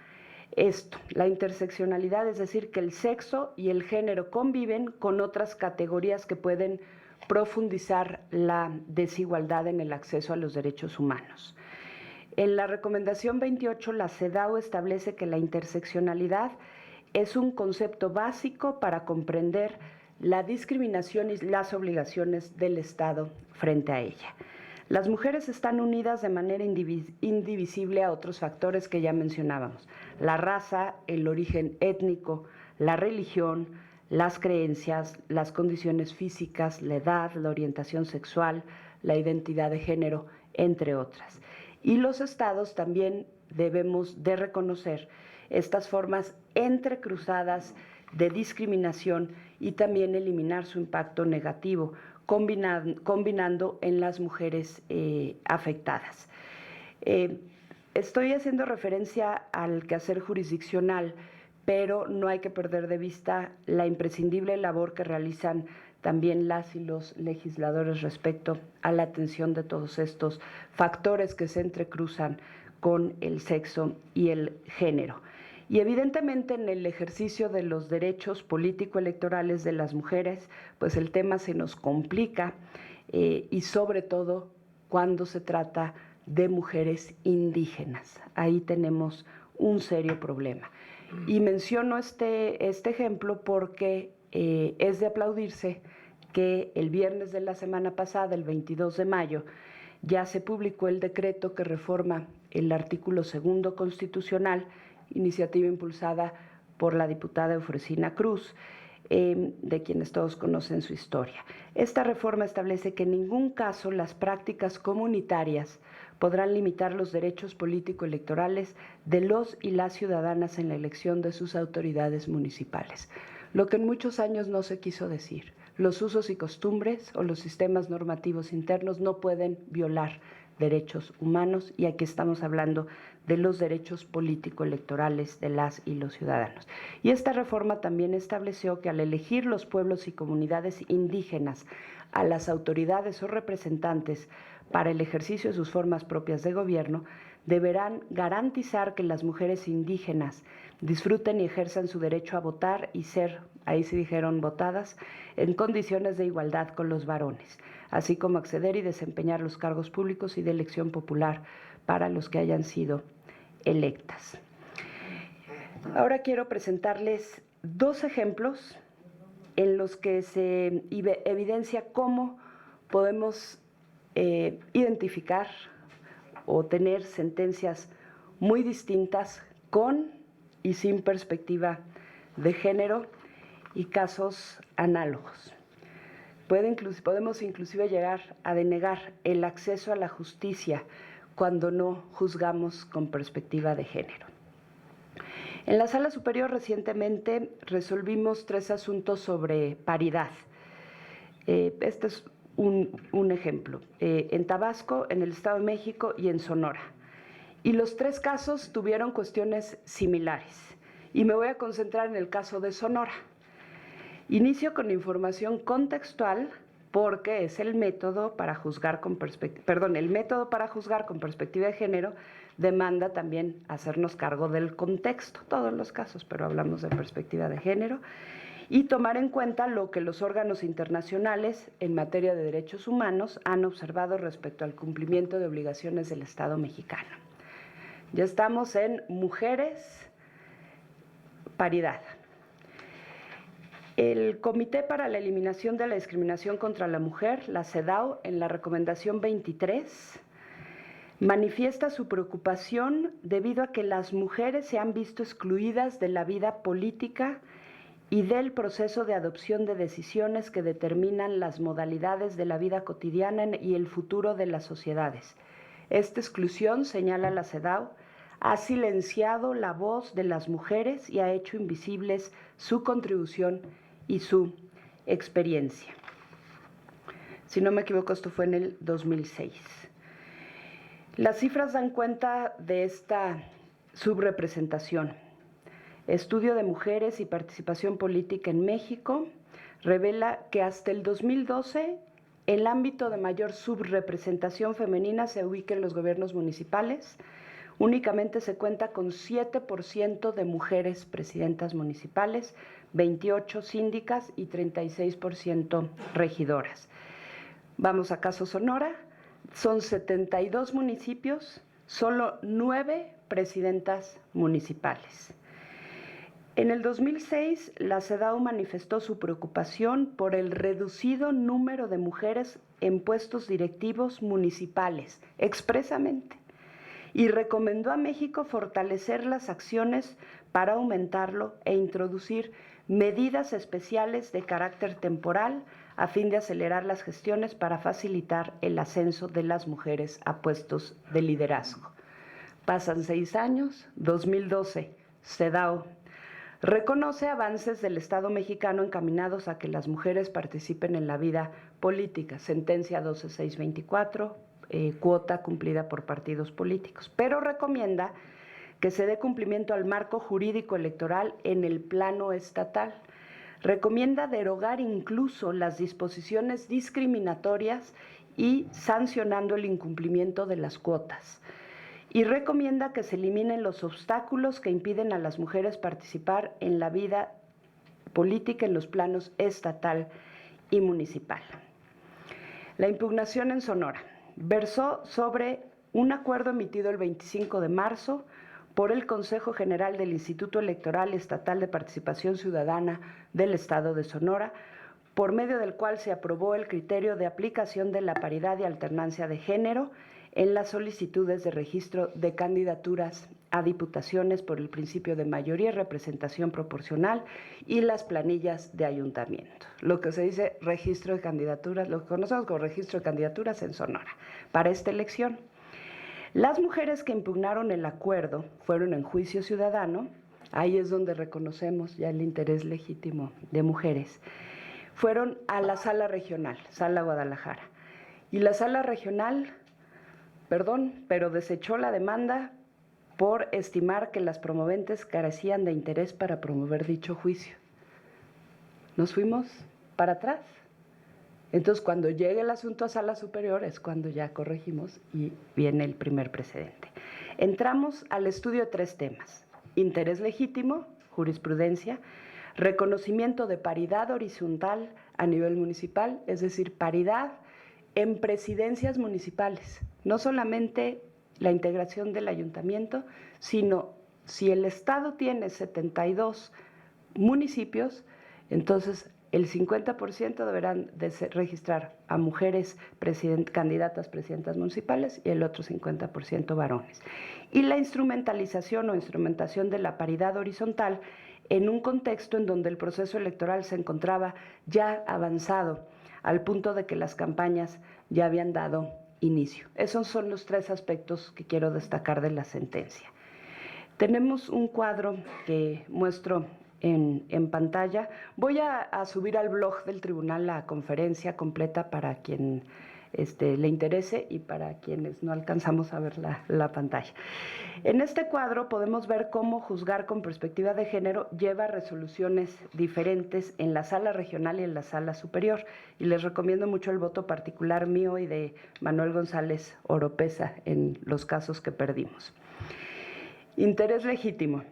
esto, la interseccionalidad, es decir, que el sexo y el género conviven con otras categorías que pueden profundizar la desigualdad en el acceso a los derechos humanos. En la recomendación 28, la CEDAW establece que la interseccionalidad es un concepto básico para comprender la discriminación y las obligaciones del Estado frente a ella. Las mujeres están unidas de manera indivisible a otros factores que ya mencionábamos: la raza, el origen étnico, la religión, las creencias, las condiciones físicas, la edad, la orientación sexual, la identidad de género, entre otras. Y los estados también debemos de reconocer estas formas entrecruzadas de discriminación y también eliminar su impacto negativo, combinando en las mujeres afectadas. Estoy haciendo referencia al quehacer jurisdiccional, pero no hay que perder de vista la imprescindible labor que realizan también las y los legisladores respecto a la atención de todos estos factores que se entrecruzan con el sexo y el género. Y evidentemente en el ejercicio de los derechos político-electorales de las mujeres, pues el tema se nos complica y sobre todo cuando se trata de mujeres indígenas. Ahí tenemos un serio problema. Y menciono este ejemplo porque es de aplaudirse que el viernes de la semana pasada, el 22 de mayo, ya se publicó el decreto que reforma el artículo 2 constitucional, iniciativa impulsada por la diputada Eufrosina Cruz, de quienes todos conocen su historia. Esta reforma establece que en ningún caso las prácticas comunitarias podrán limitar los derechos político-electorales de los y las ciudadanas en la elección de sus autoridades municipales. Lo que en muchos años no se quiso decir. Los usos y costumbres o los sistemas normativos internos no pueden violar derechos humanos, y aquí estamos hablando de los derechos político-electorales de las y los ciudadanos. Y esta reforma también estableció que al elegir los pueblos y comunidades indígenas a las autoridades o representantes para el ejercicio de sus formas propias de gobierno, deberán garantizar que las mujeres indígenas disfruten y ejerzan su derecho a votar y ser ahí sí dijeron votadas, en condiciones de igualdad con los varones, así como acceder y desempeñar los cargos públicos y de elección popular para los que hayan sido electas. Ahora quiero presentarles dos ejemplos en los que se evidencia cómo podemos identificar o tener sentencias muy distintas con y sin perspectiva de género y casos análogos. Podemos inclusive llegar a denegar el acceso a la justicia cuando no juzgamos con perspectiva de género. En la Sala Superior recientemente resolvimos 3 asuntos sobre paridad. Este es un ejemplo. En Tabasco, en el Estado de México y en Sonora. Y los 3 casos tuvieron cuestiones similares. Y me voy a concentrar en el caso de Sonora. Inicio con información contextual porque es el método para juzgar con el método para juzgar con perspectiva de género demanda también hacernos cargo del contexto, todos los casos, pero hablamos de perspectiva de género, y tomar en cuenta lo que los órganos internacionales en materia de derechos humanos han observado respecto al cumplimiento de obligaciones del Estado mexicano. Ya estamos en mujeres, paridad. El Comité para la Eliminación de la Discriminación contra la Mujer, la CEDAW, en la recomendación 23, manifiesta su preocupación debido a que las mujeres se han visto excluidas de la vida política y del proceso de adopción de decisiones que determinan las modalidades de la vida cotidiana y el futuro de las sociedades. Esta exclusión, señala la CEDAW, ha silenciado la voz de las mujeres y ha hecho invisibles su contribución y su experiencia. Si no me equivoco, esto fue en el 2006. Las cifras dan cuenta de esta subrepresentación. Estudio de Mujeres y Participación Política en México revela que hasta el 2012 el ámbito de mayor subrepresentación femenina se ubica en los gobiernos municipales. Únicamente se cuenta con 7% de mujeres presidentas municipales, 28 síndicas y 36% regidoras. Vamos a caso Sonora, son 72 municipios, solo 9 presidentas municipales. En el 2006, la CEDAW manifestó su preocupación por el reducido número de mujeres en puestos directivos municipales, expresamente, y recomendó a México fortalecer las acciones para aumentarlo e introducir medidas especiales de carácter temporal a fin de acelerar las gestiones para facilitar el ascenso de las mujeres a puestos de liderazgo. Pasan 6 años, 2012, CEDAW reconoce avances del Estado mexicano encaminados a que las mujeres participen en la vida política, sentencia 12624, cuota cumplida por partidos políticos, pero recomienda que se dé cumplimiento al marco jurídico electoral en el plano estatal. Recomienda derogar incluso las disposiciones discriminatorias y sancionando el incumplimiento de las cuotas. Y recomienda que se eliminen los obstáculos que impiden a las mujeres participar en la vida política en los planos estatal y municipal. La impugnación en Sonora versó sobre un acuerdo emitido el 25 de marzo por el Consejo General del Instituto Electoral Estatal de Participación Ciudadana del Estado de Sonora, por medio del cual se aprobó el criterio de aplicación de la paridad y alternancia de género en las solicitudes de registro de candidaturas a diputaciones por el principio de mayoría y representación proporcional y las planillas de ayuntamiento. Lo que se dice registro de candidaturas, lo que conocemos como registro de candidaturas en Sonora, para esta elección. Las mujeres que impugnaron el acuerdo fueron en juicio ciudadano, ahí es donde reconocemos ya el interés legítimo de mujeres, fueron a la sala regional, Sala Guadalajara, y la sala regional pero desechó la demanda por estimar que las promoventes carecían de interés para promover dicho juicio. Nos fuimos para atrás. Entonces, cuando llegue el asunto a sala superior es cuando ya corregimos y viene el primer precedente. Entramos al estudio de 3 temas: interés legítimo, jurisprudencia, reconocimiento de paridad horizontal a nivel municipal, es decir, paridad en presidencias municipales, no solamente la integración del ayuntamiento, sino si el Estado tiene 72 municipios, entonces el 50% deberán de registrar a mujeres candidatas presidentas municipales y el otro 50% varones. Y la instrumentalización o instrumentación de la paridad horizontal en un contexto en donde el proceso electoral se encontraba ya avanzado, al punto de que las campañas ya habían dado inicio. Esos son los tres aspectos que quiero destacar de la sentencia. Tenemos un cuadro que muestro en pantalla. Voy a subir al blog del tribunal la conferencia completa para quien le interese y para quienes no alcanzamos a ver la pantalla. En este cuadro podemos ver cómo juzgar con perspectiva de género lleva resoluciones diferentes en la sala regional y en la sala superior. Y les recomiendo mucho el voto particular mío y de Manuel González Oropesa en los casos que perdimos. Interés legítimo.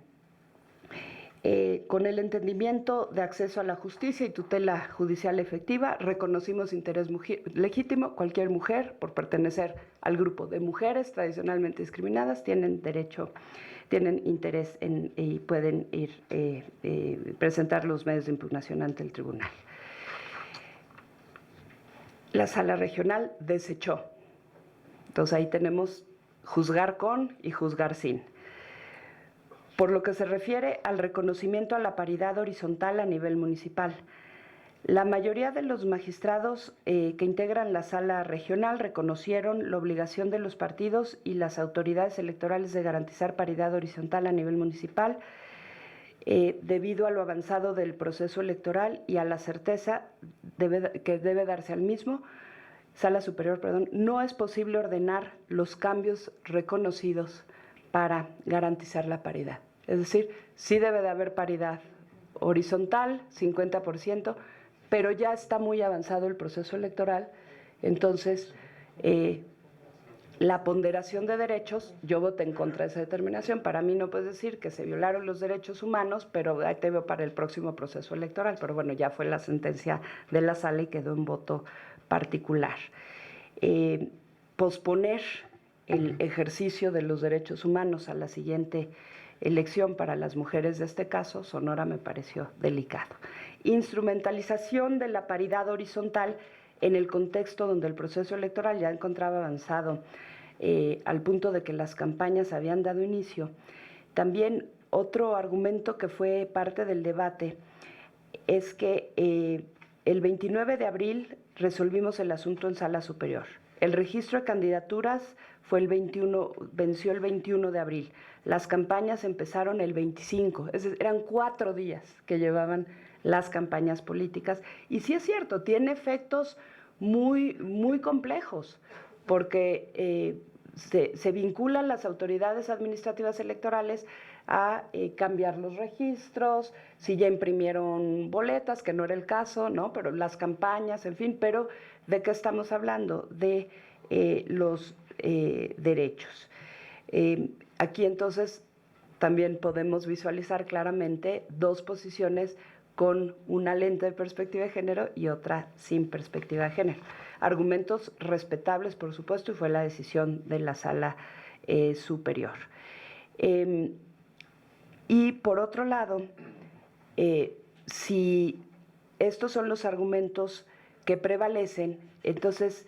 Con el entendimiento de acceso a la justicia y tutela judicial efectiva, reconocimos interés legítimo. Cualquier mujer, por pertenecer al grupo de mujeres tradicionalmente discriminadas, tienen interés y pueden presentar los medios de impugnación ante el tribunal. La sala regional desechó. Entonces ahí tenemos juzgar con y juzgar sin. Por lo que se refiere al reconocimiento a la paridad horizontal a nivel municipal, la mayoría de los magistrados que integran la sala regional reconocieron la obligación de los partidos y las autoridades electorales de garantizar paridad horizontal a nivel municipal debido a lo avanzado del proceso electoral y a la certeza que debe darse al mismo. Sala superior, no es posible ordenar los cambios reconocidos para garantizar la paridad. Es decir, sí debe de haber paridad horizontal, 50%, pero ya está muy avanzado el proceso electoral, entonces la ponderación de derechos, yo voté en contra de esa determinación. Para mí no puedes decir que se violaron los derechos humanos, pero ahí te veo para el próximo proceso electoral. Pero bueno, ya fue la sentencia de la sala y quedó en voto particular. Posponer el ejercicio de los derechos humanos a la siguiente elección para las mujeres de este caso, Sonora, me pareció delicado. Instrumentalización de la paridad horizontal en el contexto donde el proceso electoral ya encontraba avanzado al punto de que las campañas habían dado inicio. También otro argumento que fue parte del debate es que el 29 de abril resolvimos el asunto en sala superior. El registro de candidaturas venció el 21 de abril. Las campañas empezaron el 25, es decir, eran 4 días que llevaban las campañas políticas. Y sí es cierto, tiene efectos muy, muy complejos, porque se vinculan las autoridades administrativas electorales a cambiar los registros, si ya imprimieron boletas, que no era el caso, ¿no? Pero las campañas, en fin, pero ¿de qué estamos hablando? De los derechos. Aquí entonces también podemos visualizar claramente dos posiciones con una lente de perspectiva de género y otra sin perspectiva de género. Argumentos respetables, por supuesto, y fue la decisión de la sala superior. Y por otro lado, si estos son los argumentos que prevalecen, entonces,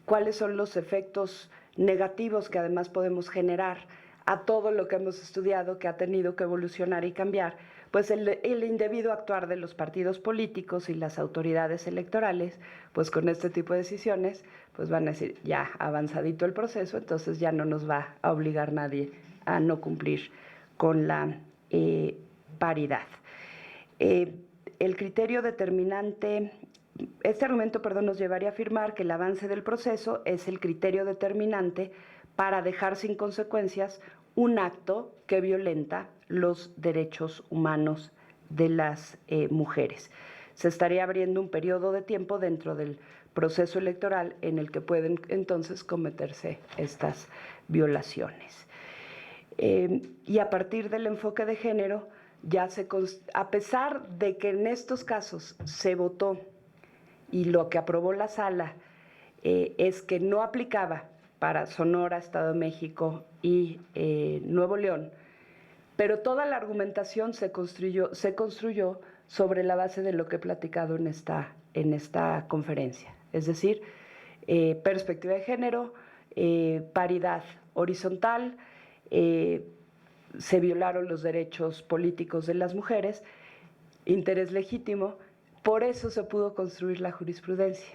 ¿cuáles son los efectos negativos que además podemos generar a todo lo que hemos estudiado, que ha tenido que evolucionar y cambiar? Pues el indebido actuar de los partidos políticos y las autoridades electorales, pues con este tipo de decisiones, pues van a decir, ya avanzadito el proceso, entonces ya no nos va a obligar nadie a no cumplir con la paridad. El criterio determinante, este argumento, nos llevaría a afirmar que el avance del proceso es el criterio determinante para dejar sin consecuencias un acto que violenta los derechos humanos de las mujeres. Se estaría abriendo un periodo de tiempo dentro del proceso electoral en el que pueden entonces cometerse estas violaciones. Y a partir del enfoque de género a pesar de que en estos casos se votó y lo que aprobó la sala es que no aplicaba para Sonora, Estado de México y Nuevo León, pero toda la argumentación se construyó sobre la base de lo que he platicado en esta conferencia, es decir, perspectiva de género, paridad horizontal, se violaron los derechos políticos de las mujeres, interés legítimo, por eso se pudo construir la jurisprudencia.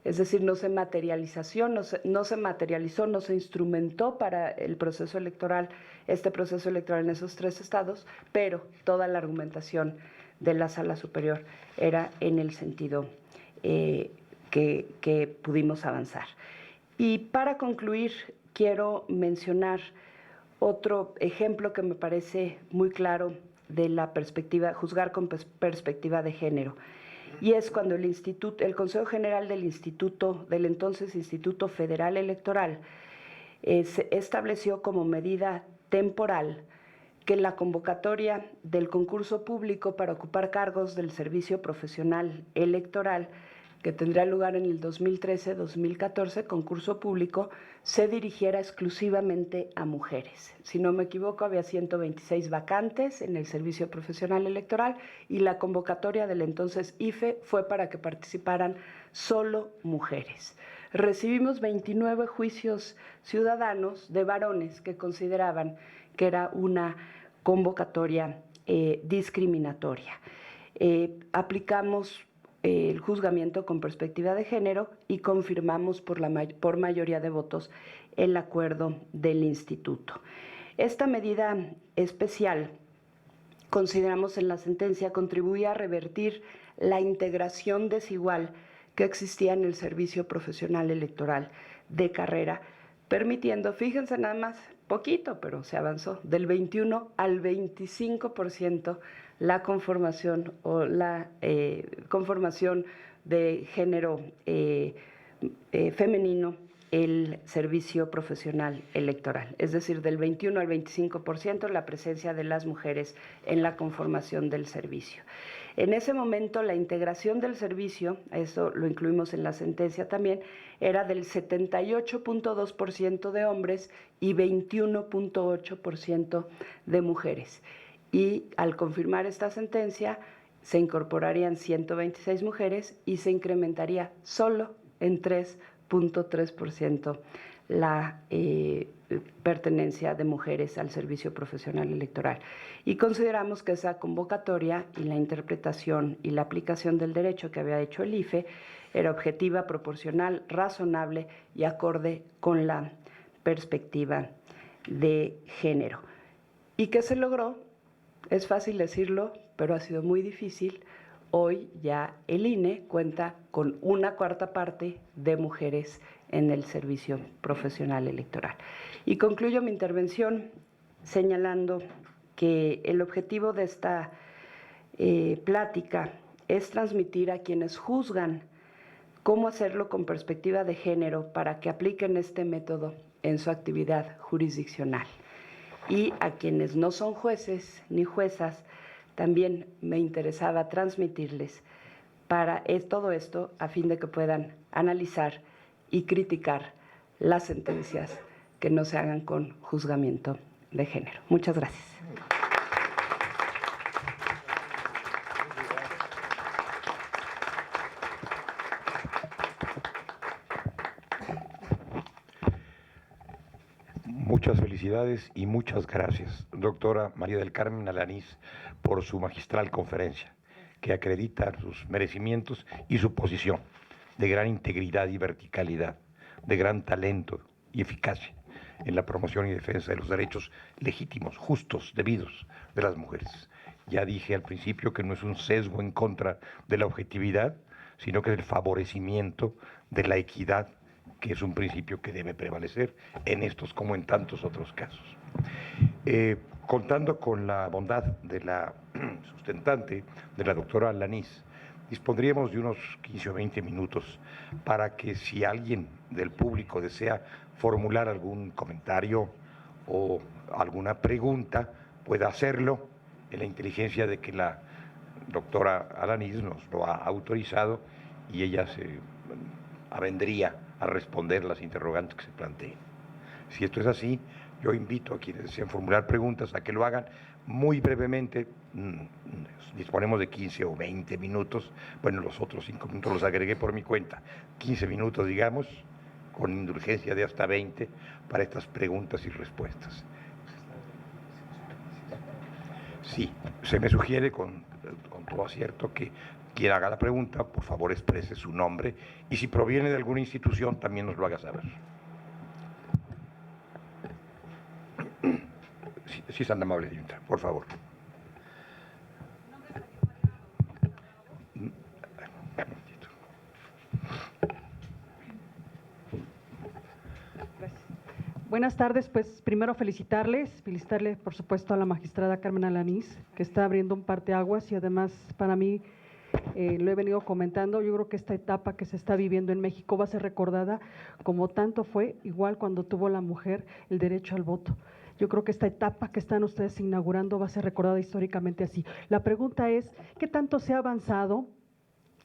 Es decir, no se materializó, no se instrumentó para el proceso electoral, este proceso electoral en esos 3 estados, pero toda la argumentación de la Sala Superior era en el sentido que pudimos avanzar. Y para concluir, quiero mencionar otro ejemplo que me parece muy claro de la perspectiva, juzgar con perspectiva de género. Y es cuando el Consejo General del entonces Instituto Federal Electoral se estableció como medida temporal que la convocatoria del concurso público para ocupar cargos del servicio profesional electoral, que tendrá lugar en el 2013-2014, concurso público, se dirigiera exclusivamente a mujeres. Si no me equivoco, había 126 vacantes en el servicio profesional electoral y la convocatoria del entonces IFE fue para que participaran solo mujeres. Recibimos 29 juicios ciudadanos de varones que consideraban que era una convocatoria discriminatoria. Aplicamos el juzgamiento con perspectiva de género y confirmamos por mayoría de votos el acuerdo del instituto. Esta medida especial, consideramos en la sentencia, contribuía a revertir la integración desigual que existía en el servicio profesional electoral de carrera, permitiendo, fíjense nada más, poquito, pero se avanzó, del 21 al 25% la conformación o la conformación de género femenino el servicio profesional electoral, es decir, del 21 al 25% la presencia de las mujeres en la conformación del servicio. En ese momento la integración del servicio, eso lo incluimos en la sentencia también, era del 78.2% de hombres y 21.8% de mujeres. Y al confirmar esta sentencia se incorporarían 126 mujeres y se incrementaría solo en 3.3% la pertenencia de mujeres al servicio profesional electoral. Y consideramos que esa convocatoria y la interpretación y la aplicación del derecho que había hecho el IFE era objetiva, proporcional, razonable y acorde con la perspectiva de género. ¿Y qué se logró? Es fácil decirlo, pero ha sido muy difícil. Hoy ya el INE cuenta con 1/4 parte de mujeres en el servicio profesional electoral. Y concluyo mi intervención señalando que el objetivo de esta plática es transmitir a quienes juzgan cómo hacerlo con perspectiva de género para que apliquen este método en su actividad jurisdiccional. Y a quienes no son jueces ni juezas, también me interesaba transmitirles para todo esto a fin de que puedan analizar y criticar las sentencias que no se hagan con juzgamiento de género. Muchas gracias. Muchas felicidades y muchas gracias, doctora María del Carmen Alanís, por su magistral conferencia, que acredita sus merecimientos y su posición de gran integridad y verticalidad, de gran talento y eficacia en la promoción y defensa de los derechos legítimos, justos, debidos de las mujeres. Ya dije al principio que no es un sesgo en contra de la objetividad, sino que es el favorecimiento de la equidad, que es un principio que debe prevalecer en estos como en tantos otros casos. Contando con la bondad de la sustentante, de la doctora Alanís, dispondríamos de unos 15 o 20 minutos para que si alguien del público desea formular algún comentario o alguna pregunta, pueda hacerlo en la inteligencia de que la doctora Alanís nos lo ha autorizado y ella se avendría a responder las interrogantes que se planteen. Si esto es así, yo invito a quienes desean formular preguntas a que lo hagan muy brevemente. Disponemos de 15 o 20 minutos, bueno, los otros 5 minutos los agregué por mi cuenta, 15 minutos, digamos, con indulgencia de hasta 20 para estas preguntas y respuestas. Sí, se me sugiere con todo acierto que quien haga la pregunta, por favor exprese su nombre y si proviene de alguna institución también nos lo haga saber. Sí, es tan amable, señorita, por favor. Buenas tardes, pues primero felicitarle por supuesto a la magistrada Carmen Alanís, que está abriendo un parteaguas y además para mí, lo he venido comentando, yo creo que esta etapa que se está viviendo en México va a ser recordada como tanto fue igual cuando tuvo la mujer el derecho al voto. Yo creo que esta etapa que están ustedes inaugurando va a ser recordada históricamente así. La pregunta es, ¿qué tanto se ha avanzado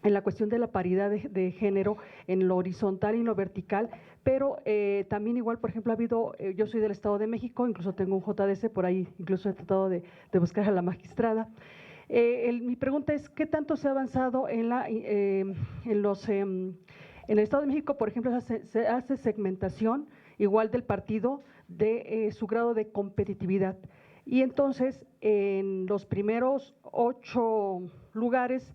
en la cuestión de la paridad de género, en lo horizontal y en lo vertical? Pero también igual, por ejemplo, ha habido, yo soy del Estado de México, incluso tengo un JDC, por ahí incluso he tratado de buscar a la magistrada. Mi pregunta es, ¿qué tanto se ha avanzado en el Estado de México, por ejemplo, se hace segmentación igual del partido de su grado de competitividad? Y entonces, en los primeros 8 lugares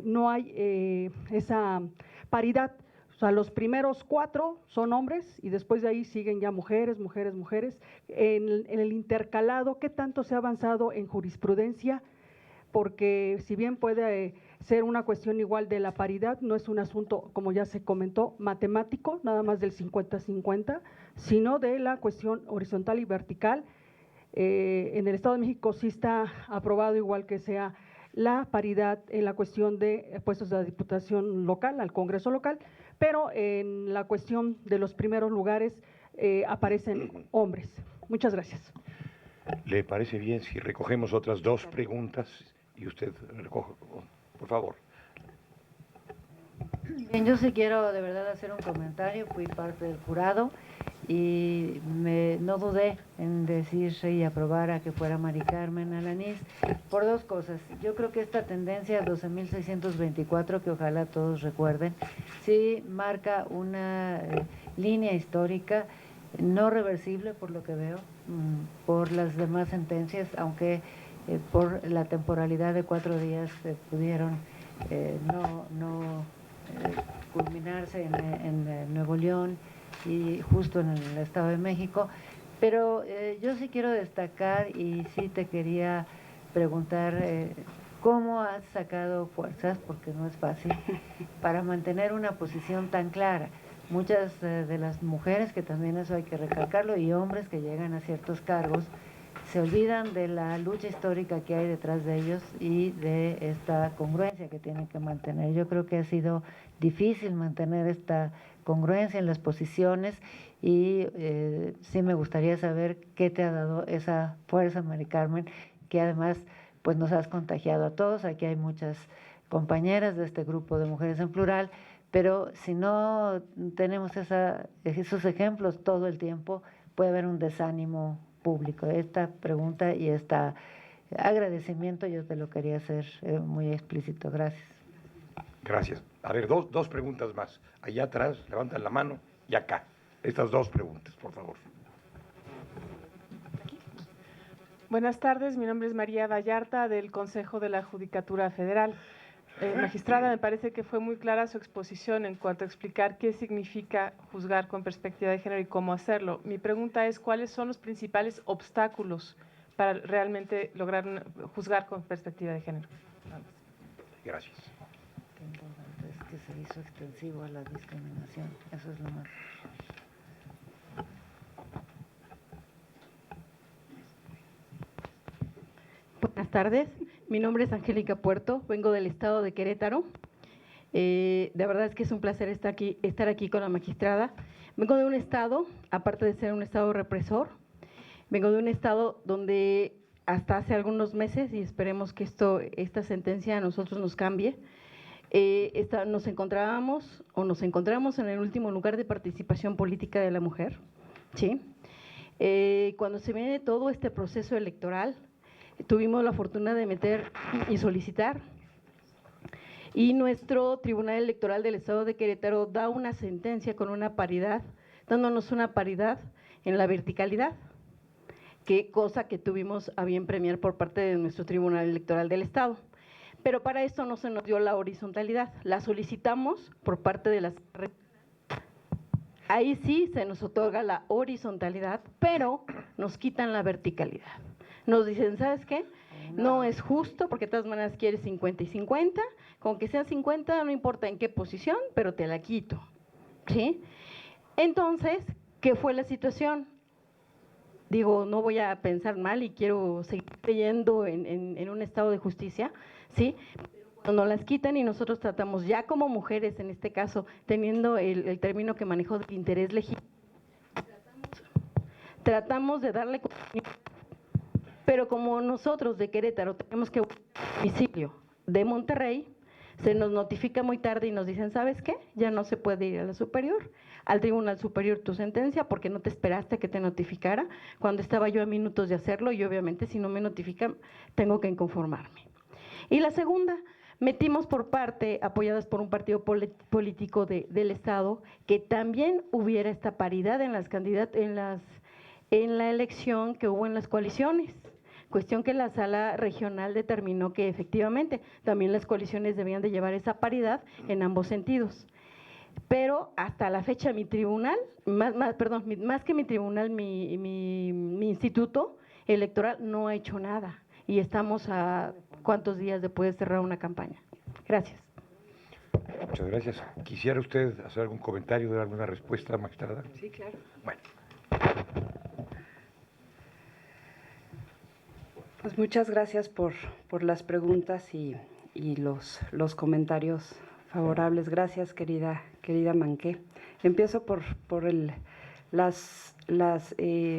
no hay esa paridad. O sea, los primeros 4 son hombres y después de ahí siguen ya mujeres, mujeres, mujeres. En el intercalado, ¿qué tanto se ha avanzado en jurisprudencia? Porque si bien puede ser una cuestión igual de la paridad, no es un asunto, como ya se comentó, matemático, nada más del 50-50, sino de la cuestión horizontal y vertical. En el Estado de México sí está aprobado igual que sea la paridad en la cuestión de puestos de la Diputación local, al Congreso local, pero en la cuestión de los primeros lugares aparecen hombres. Muchas gracias. ¿Le parece bien si recogemos otras 2 preguntas y usted recoge, por favor? Bien, yo sí quiero de verdad hacer un comentario, fui parte del jurado y no dudé en decir y aprobar a que fuera Mari Carmen Alanís por 2 cosas. Yo creo que esta tendencia 12.624, que ojalá todos recuerden, sí marca una línea histórica no reversible por lo que veo, por las demás sentencias, aunque por la temporalidad de 4 días pudieron no culminarse en Nuevo León y justo en el Estado de México. Pero yo sí quiero destacar y sí te quería preguntar cómo has sacado fuerzas, porque no es fácil, para mantener una posición tan clara. Muchas de las mujeres, que también eso hay que recalcarlo, y hombres que llegan a ciertos cargos, se olvidan de la lucha histórica que hay detrás de ellos y de esta congruencia que tienen que mantener. Yo creo que ha sido difícil mantener esta congruencia en las posiciones y sí me gustaría saber qué te ha dado esa fuerza, Mari Carmen, que además pues nos has contagiado a todos. Aquí hay muchas compañeras de este grupo de mujeres en plural, pero si no tenemos esos ejemplos todo el tiempo, puede haber un desánimo público. Esta pregunta y este agradecimiento yo te lo quería hacer muy explícito. Gracias. Gracias. A ver, dos preguntas más. Allá atrás, levantan la mano, y acá. Estas 2 preguntas, por favor. Buenas tardes, mi nombre es María Vallarta, del Consejo de la Judicatura Federal. Magistrada, me parece que fue muy clara su exposición en cuanto a explicar qué significa juzgar con perspectiva de género y cómo hacerlo. Mi pregunta es, ¿cuáles son los principales obstáculos para realmente lograr juzgar con perspectiva de género? Gracias. Qué importante es que se hizo extensivo a la discriminación, eso es lo más. Buenas tardes, mi nombre es Angélica Puerto, vengo del estado de Querétaro. De verdad es que es un placer estar aquí con la magistrada. Vengo de un estado, aparte de ser un estado represor, vengo de un estado donde hasta hace algunos meses, y esperemos que esta sentencia a nosotros nos cambie, nos encontramos en el último lugar de participación política de la mujer, ¿sí? Cuando se viene todo este proceso electoral, tuvimos la fortuna de meter y solicitar, y nuestro Tribunal Electoral del Estado de Querétaro da una sentencia con una paridad, dándonos una paridad en la verticalidad, cosa que tuvimos a bien premiar por parte de nuestro Tribunal Electoral del Estado. Pero para esto no se nos dio la horizontalidad, la solicitamos por parte de las… Ahí sí se nos otorga la horizontalidad, pero nos quitan la verticalidad. Nos dicen, ¿sabes qué? No es justo porque de todas maneras quieres 50 y 50, con que sean 50 no importa en qué posición, pero te la quito, ¿sí? Entonces, ¿qué fue la situación? Digo, no voy a pensar mal y quiero seguir creyendo en un estado de justicia, ¿sí? Nos las quitan y nosotros tratamos ya como mujeres, en este caso, teniendo el término que manejó del interés legítimo, tratamos de darle continuidad, pero como nosotros de Querétaro tenemos que domicilio de Monterrey, se nos notifica muy tarde y nos dicen, ¿sabes qué? Ya no se puede ir a la superior, al Tribunal Superior tu sentencia, porque no te esperaste a que te notificara cuando estaba yo a minutos de hacerlo, y obviamente si no me notifican tengo que inconformarme. Y la segunda, metimos por parte, apoyadas por un partido político del Estado, que también hubiera esta paridad en la elección que hubo en las coaliciones, cuestión que la sala regional determinó que efectivamente también las coaliciones debían de llevar esa paridad en ambos sentidos. Pero hasta la fecha mi tribunal, más que mi tribunal, mi instituto electoral no ha hecho nada, y estamos a ¿cuántos días de poder cerrar una campaña? Gracias. Muchas gracias. ¿Quisiera usted hacer algún comentario, dar alguna respuesta, magistrada? Sí, claro. Bueno. Pues muchas gracias por las preguntas y los comentarios favorables. Gracias, querida Manqué. Empiezo por las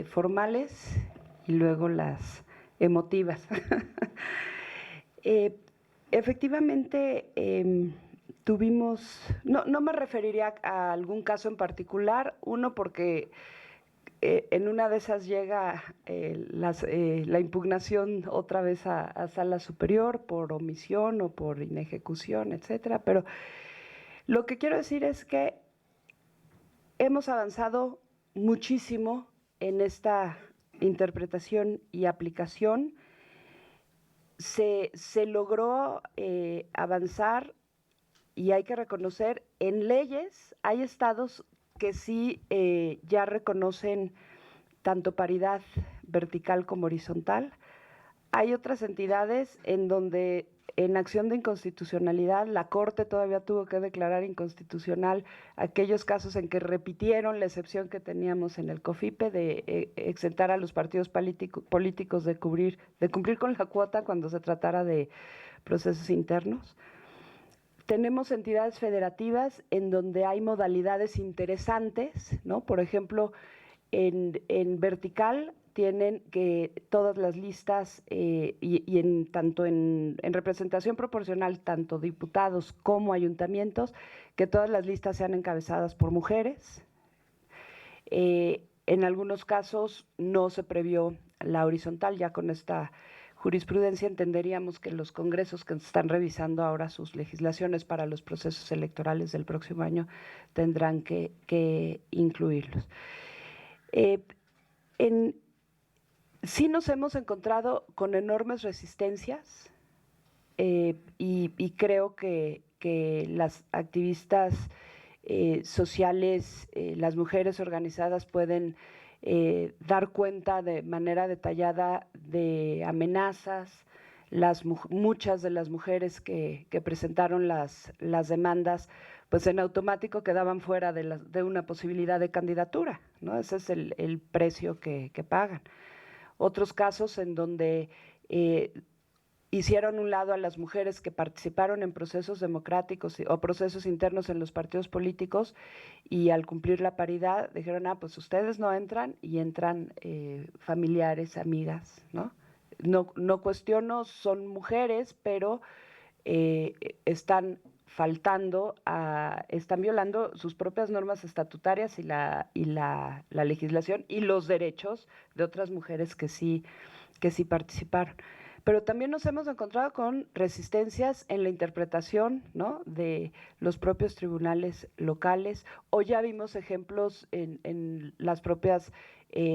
formales y luego las emotivas. Efectivamente, tuvimos, no me referiría a algún caso en particular, uno porque en una de esas llega la impugnación otra vez a sala superior por omisión o por inejecución, etcétera, pero lo que quiero decir es que hemos avanzado muchísimo en esta interpretación y aplicación. Se logró avanzar, y hay que reconocer, en leyes hay estados que sí ya reconocen tanto paridad vertical como horizontal. Hay otras entidades en donde en acción de inconstitucionalidad la Corte todavía tuvo que declarar inconstitucional aquellos casos en que repitieron la excepción que teníamos en el COFIPE de exentar a los partidos políticos de cumplir con la cuota cuando se tratara de procesos internos. Tenemos entidades federativas en donde hay modalidades interesantes, ¿no? Por ejemplo, en vertical tienen que todas las listas tanto en representación proporcional, tanto diputados como ayuntamientos, que todas las listas sean encabezadas por mujeres. En algunos casos no se previó la horizontal, ya con esta jurisprudencia entenderíamos que los congresos que están revisando ahora sus legislaciones para los procesos electorales del próximo año tendrán que incluirlos. Sí nos hemos encontrado con enormes resistencias y creo que las activistas sociales, las mujeres organizadas pueden dar cuenta de manera detallada de amenazas. Muchas de las mujeres que presentaron las demandas, pues en automático quedaban fuera de una posibilidad de candidatura, ¿no? Ese es el precio que pagan. Otros casos en donde hicieron un lado a las mujeres que participaron en procesos democráticos o procesos internos en los partidos políticos, y al cumplir la paridad dijeron, pues ustedes no entran, y entran familiares, amigas, ¿no? no cuestiono, son mujeres, pero están están violando sus propias normas estatutarias y la legislación y los derechos de otras mujeres que sí participaron. Pero también nos hemos encontrado con resistencias en la interpretación, ¿no?, de los propios tribunales locales, o ya vimos ejemplos en las propias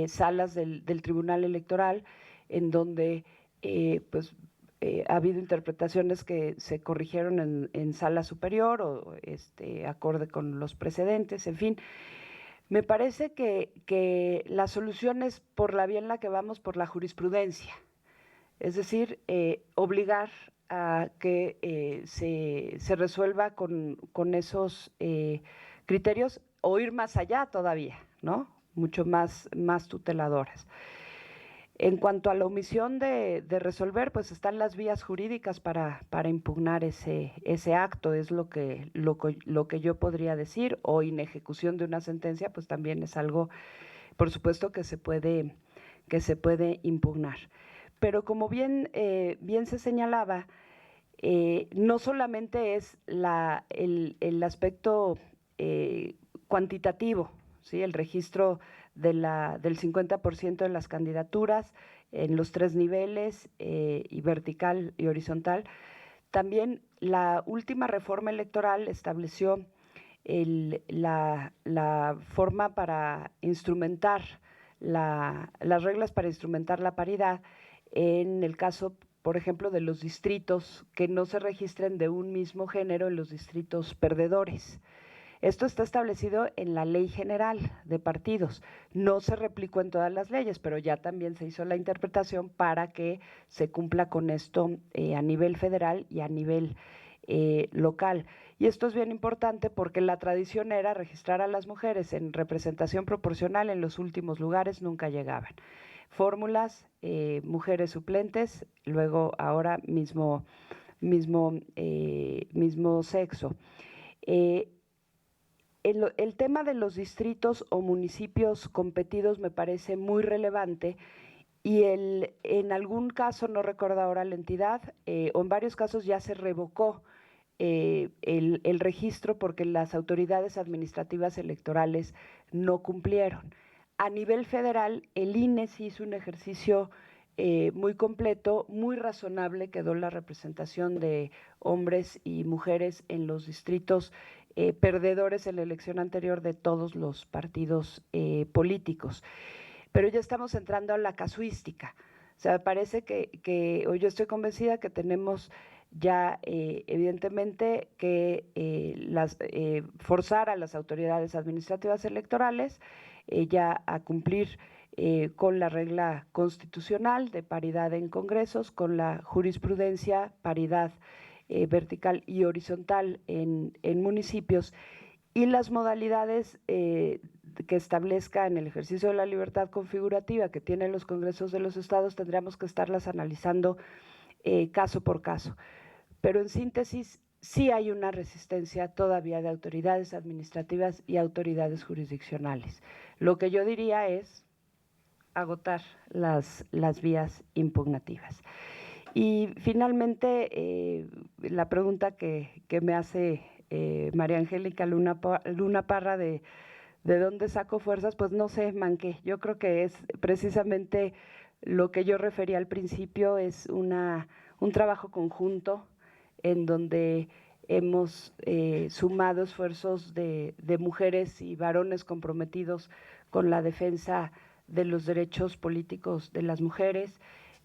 salas del Tribunal Electoral, en donde ha habido interpretaciones que se corrigieron en sala superior o acorde con los precedentes, en fin. Me parece que la solución es por la vía en la que vamos, por la jurisprudencia. Es decir, obligar a que se resuelva con esos criterios o ir más allá todavía, ¿no? Mucho más tuteladoras. En cuanto a la omisión de resolver, pues están las vías jurídicas para impugnar ese acto, es lo que yo podría decir, o inejecución de una sentencia, pues también es algo, por supuesto, que se puede impugnar. Pero como bien se señalaba, no solamente es el aspecto cuantitativo, ¿sí?, el registro del 50% de las candidaturas en los 3 niveles, y vertical y horizontal. También la última reforma electoral estableció la forma para instrumentar, las reglas para instrumentar la paridad en el caso, por ejemplo, de los distritos que no se registren de un mismo género en los distritos perdedores. Esto está establecido en la Ley General de Partidos. No se replicó en todas las leyes, pero ya también se hizo la interpretación para que se cumpla con esto a nivel federal y a nivel local. Y esto es bien importante porque la tradición era registrar a las mujeres en representación proporcional en los últimos lugares, nunca llegaban. Fórmulas, mujeres suplentes, luego ahora mismo sexo. El tema de los distritos o municipios competidos me parece muy relevante y en algún caso, no recuerdo ahora la entidad, o en varios casos ya se revocó el registro porque las autoridades administrativas electorales no cumplieron. A nivel federal, el INE sí hizo un ejercicio muy completo, muy razonable, quedó la representación de hombres y mujeres en los distritos perdedores en la elección anterior de todos los partidos políticos. Pero ya estamos entrando a la casuística. O sea, me parece o yo estoy convencida que tenemos ya evidentemente que forzar a las autoridades administrativas electorales ya a cumplir con la regla constitucional de paridad en congresos, con la jurisprudencia, paridad vertical y horizontal en municipios, y las modalidades que establezca en el ejercicio de la libertad configurativa que tienen los congresos de los estados, tendríamos que estarlas analizando caso por caso. Pero en síntesis, sí hay una resistencia todavía de autoridades administrativas y autoridades jurisdiccionales. Lo que yo diría es agotar las vías impugnativas. Y finalmente, la pregunta que me hace María Angélica Luna Parra de dónde saco fuerzas, pues no sé, manqué. Yo creo que es precisamente lo que yo refería al principio, es un trabajo conjunto en donde hemos sumado esfuerzos de mujeres y varones comprometidos con la defensa de los derechos políticos de las mujeres.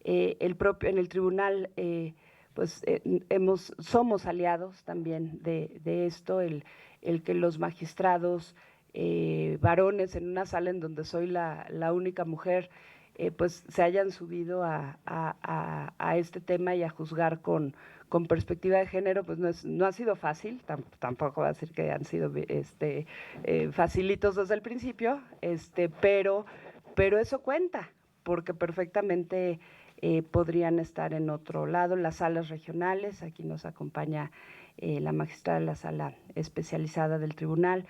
En el tribunal somos aliados también de esto, el que los magistrados varones en una sala en donde soy la única mujer, pues se hayan subido a este tema y a juzgar con perspectiva de género, pues no ha sido fácil, tampoco va a decir que han sido facilitos desde el principio, pero eso cuenta, porque perfectamente podrían estar en otro lado, las salas regionales. Aquí nos acompaña la magistrada de la sala especializada del tribunal.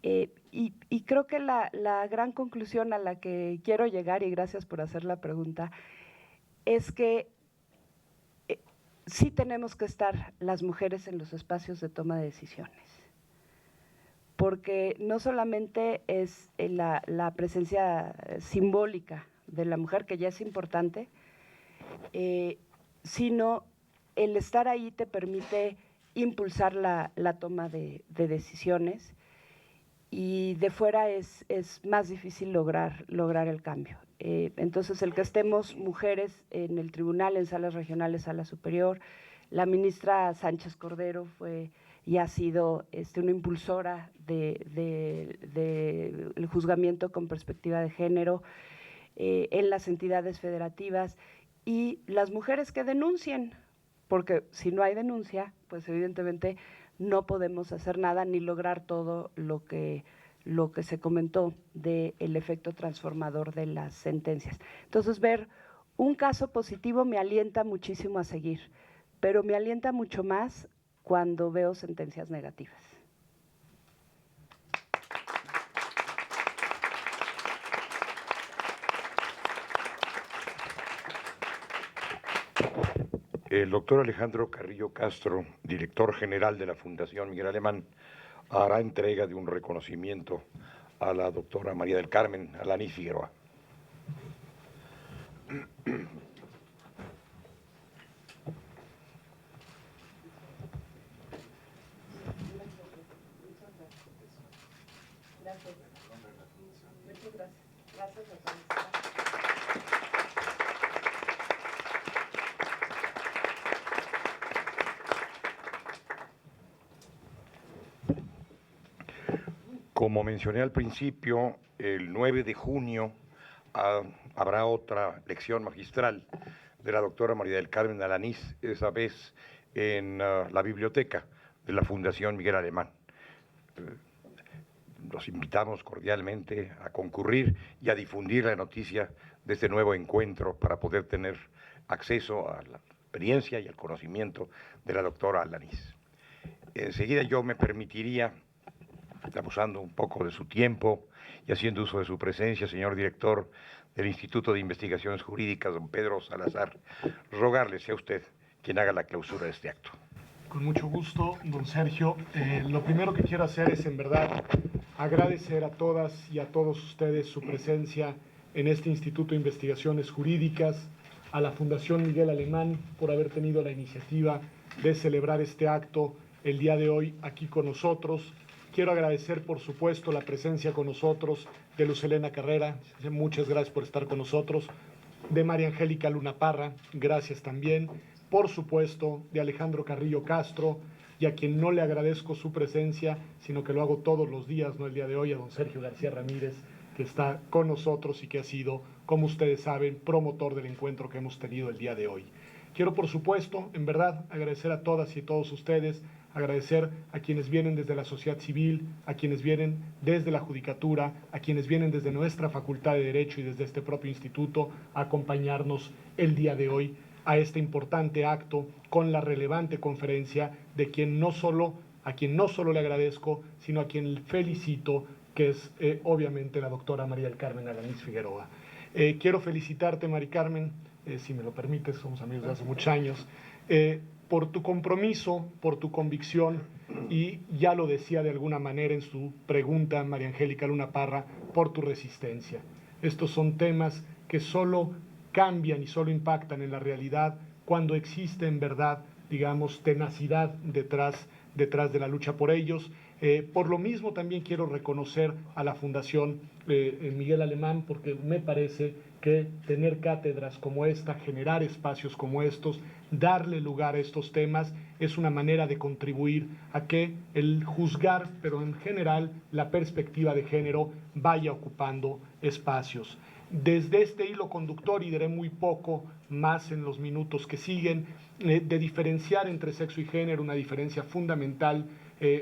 Y creo que la gran conclusión a la que quiero llegar, y gracias por hacer la pregunta, es que sí tenemos que estar las mujeres en los espacios de toma de decisiones, porque no solamente es la presencia simbólica de la mujer, que ya es importante, sino el estar ahí te permite impulsar la toma de decisiones, y de fuera es más difícil lograr el cambio. Entonces, el que estemos mujeres en el tribunal, en salas regionales, sala superior, la ministra Sánchez Cordero fue y ha sido una impulsora del juzgamiento con perspectiva de género en las entidades federativas, y las mujeres que denuncien, porque si no hay denuncia, pues evidentemente no podemos hacer nada ni lograr todo lo que se comentó del efecto transformador de las sentencias. Entonces, ver un caso positivo me alienta muchísimo a seguir, pero me alienta mucho más cuando veo sentencias negativas. El doctor Alejandro Carrillo Castro, director general de la Fundación Miguel Alemán, hará entrega de un reconocimiento a la doctora María del Carmen Alanís Figueroa. Como mencioné al principio, el 9 de junio habrá otra lección magistral de la doctora María del Carmen Alanís, esa vez en la biblioteca de la Fundación Miguel Alemán. Los invitamos cordialmente a concurrir y a difundir la noticia de este nuevo encuentro para poder tener acceso a la experiencia y al conocimiento de la doctora Alanís. Enseguida yo me permitiría, abusando un poco de su tiempo y haciendo uso de su presencia, señor director del Instituto de Investigaciones Jurídicas, don Pedro Salazar, rogarle sea usted quien haga la clausura de este acto. Con mucho gusto, don Sergio. Lo primero que quiero hacer es, en verdad, agradecer a todas y a todos ustedes su presencia en este Instituto de Investigaciones Jurídicas, a la Fundación Miguel Alemán por haber tenido la iniciativa de celebrar este acto el día de hoy aquí con nosotros. Quiero agradecer, por supuesto, la presencia con nosotros de Luz Helena Carrera, muchas gracias por estar con nosotros, de María Angélica Luna Parra, gracias también, por supuesto, de Alejandro Carrillo Castro, y a quien no le agradezco su presencia, sino que lo hago todos los días, no el día de hoy, a don Sergio García Ramírez, que está con nosotros y que ha sido, como ustedes saben, promotor del encuentro que hemos tenido el día de hoy. Quiero, por supuesto, en verdad, agradecer a todas y todos ustedes, agradecer a quienes vienen desde la sociedad civil, a quienes vienen desde la judicatura, a quienes vienen desde nuestra Facultad de Derecho y desde este propio instituto a acompañarnos el día de hoy a este importante acto con la relevante conferencia de a quien no solo le agradezco, sino a quien felicito, que es obviamente la doctora María del Carmen Alanís Figueroa. Quiero felicitarte, Mari Carmen, si me lo permites, somos amigos de hace muchos años, por tu compromiso, por tu convicción, y ya lo decía de alguna manera en su pregunta María Angélica Luna Parra, por tu resistencia. Estos son temas que solo cambian y solo impactan en la realidad cuando existe en verdad, digamos, tenacidad detrás de la lucha por ellos. Por lo mismo también quiero reconocer a la Fundación Miguel Alemán, porque me parece que tener cátedras como esta, generar espacios como estos, darle lugar a estos temas, es una manera de contribuir a que el juzgar, pero en general la perspectiva de género, vaya ocupando espacios. Desde este hilo conductor, y diré muy poco más en los minutos que siguen, de diferenciar entre sexo y género, una diferencia fundamental,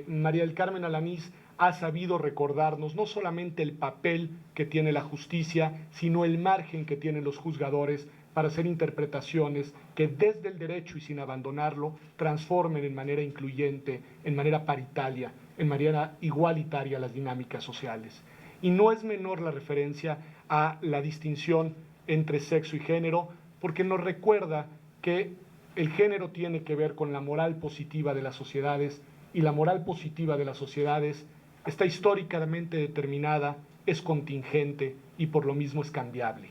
María del Carmen Alanís ha sabido recordarnos no solamente el papel que tiene la justicia, sino el margen que tienen los juzgadores para hacer interpretaciones que desde el derecho y sin abandonarlo transformen en manera incluyente, en manera paritaria, en manera igualitaria las dinámicas sociales. Y no es menor la referencia a la distinción entre sexo y género, porque nos recuerda que el género tiene que ver con la moral positiva de las sociedades, y la moral positiva de las sociedades está históricamente determinada, es contingente y por lo mismo es cambiable.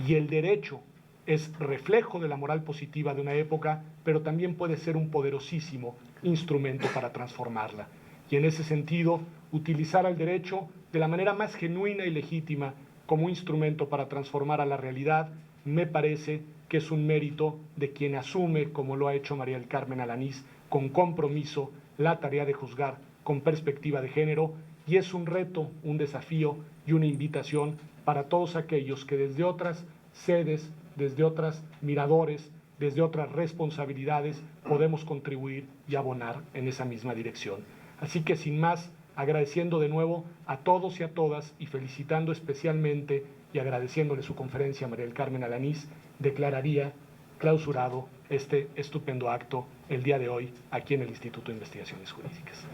Y el derecho es reflejo de la moral positiva de una época, pero también puede ser un poderosísimo instrumento para transformarla. Y en ese sentido, utilizar al derecho de la manera más genuina y legítima como instrumento para transformar a la realidad, me parece que es un mérito de quien asume, como lo ha hecho María del Carmen Alanís, con compromiso, la tarea de juzgar con perspectiva de género, y es un reto, un desafío y una invitación para todos aquellos que desde otras sedes, desde otros miradores, desde otras responsabilidades, podemos contribuir y abonar en esa misma dirección. Así que sin más, agradeciendo de nuevo a todos y a todas y felicitando especialmente y agradeciéndole su conferencia a María del Carmen Alanís, declararía clausurado este estupendo acto el día de hoy aquí en el Instituto de Investigaciones Jurídicas.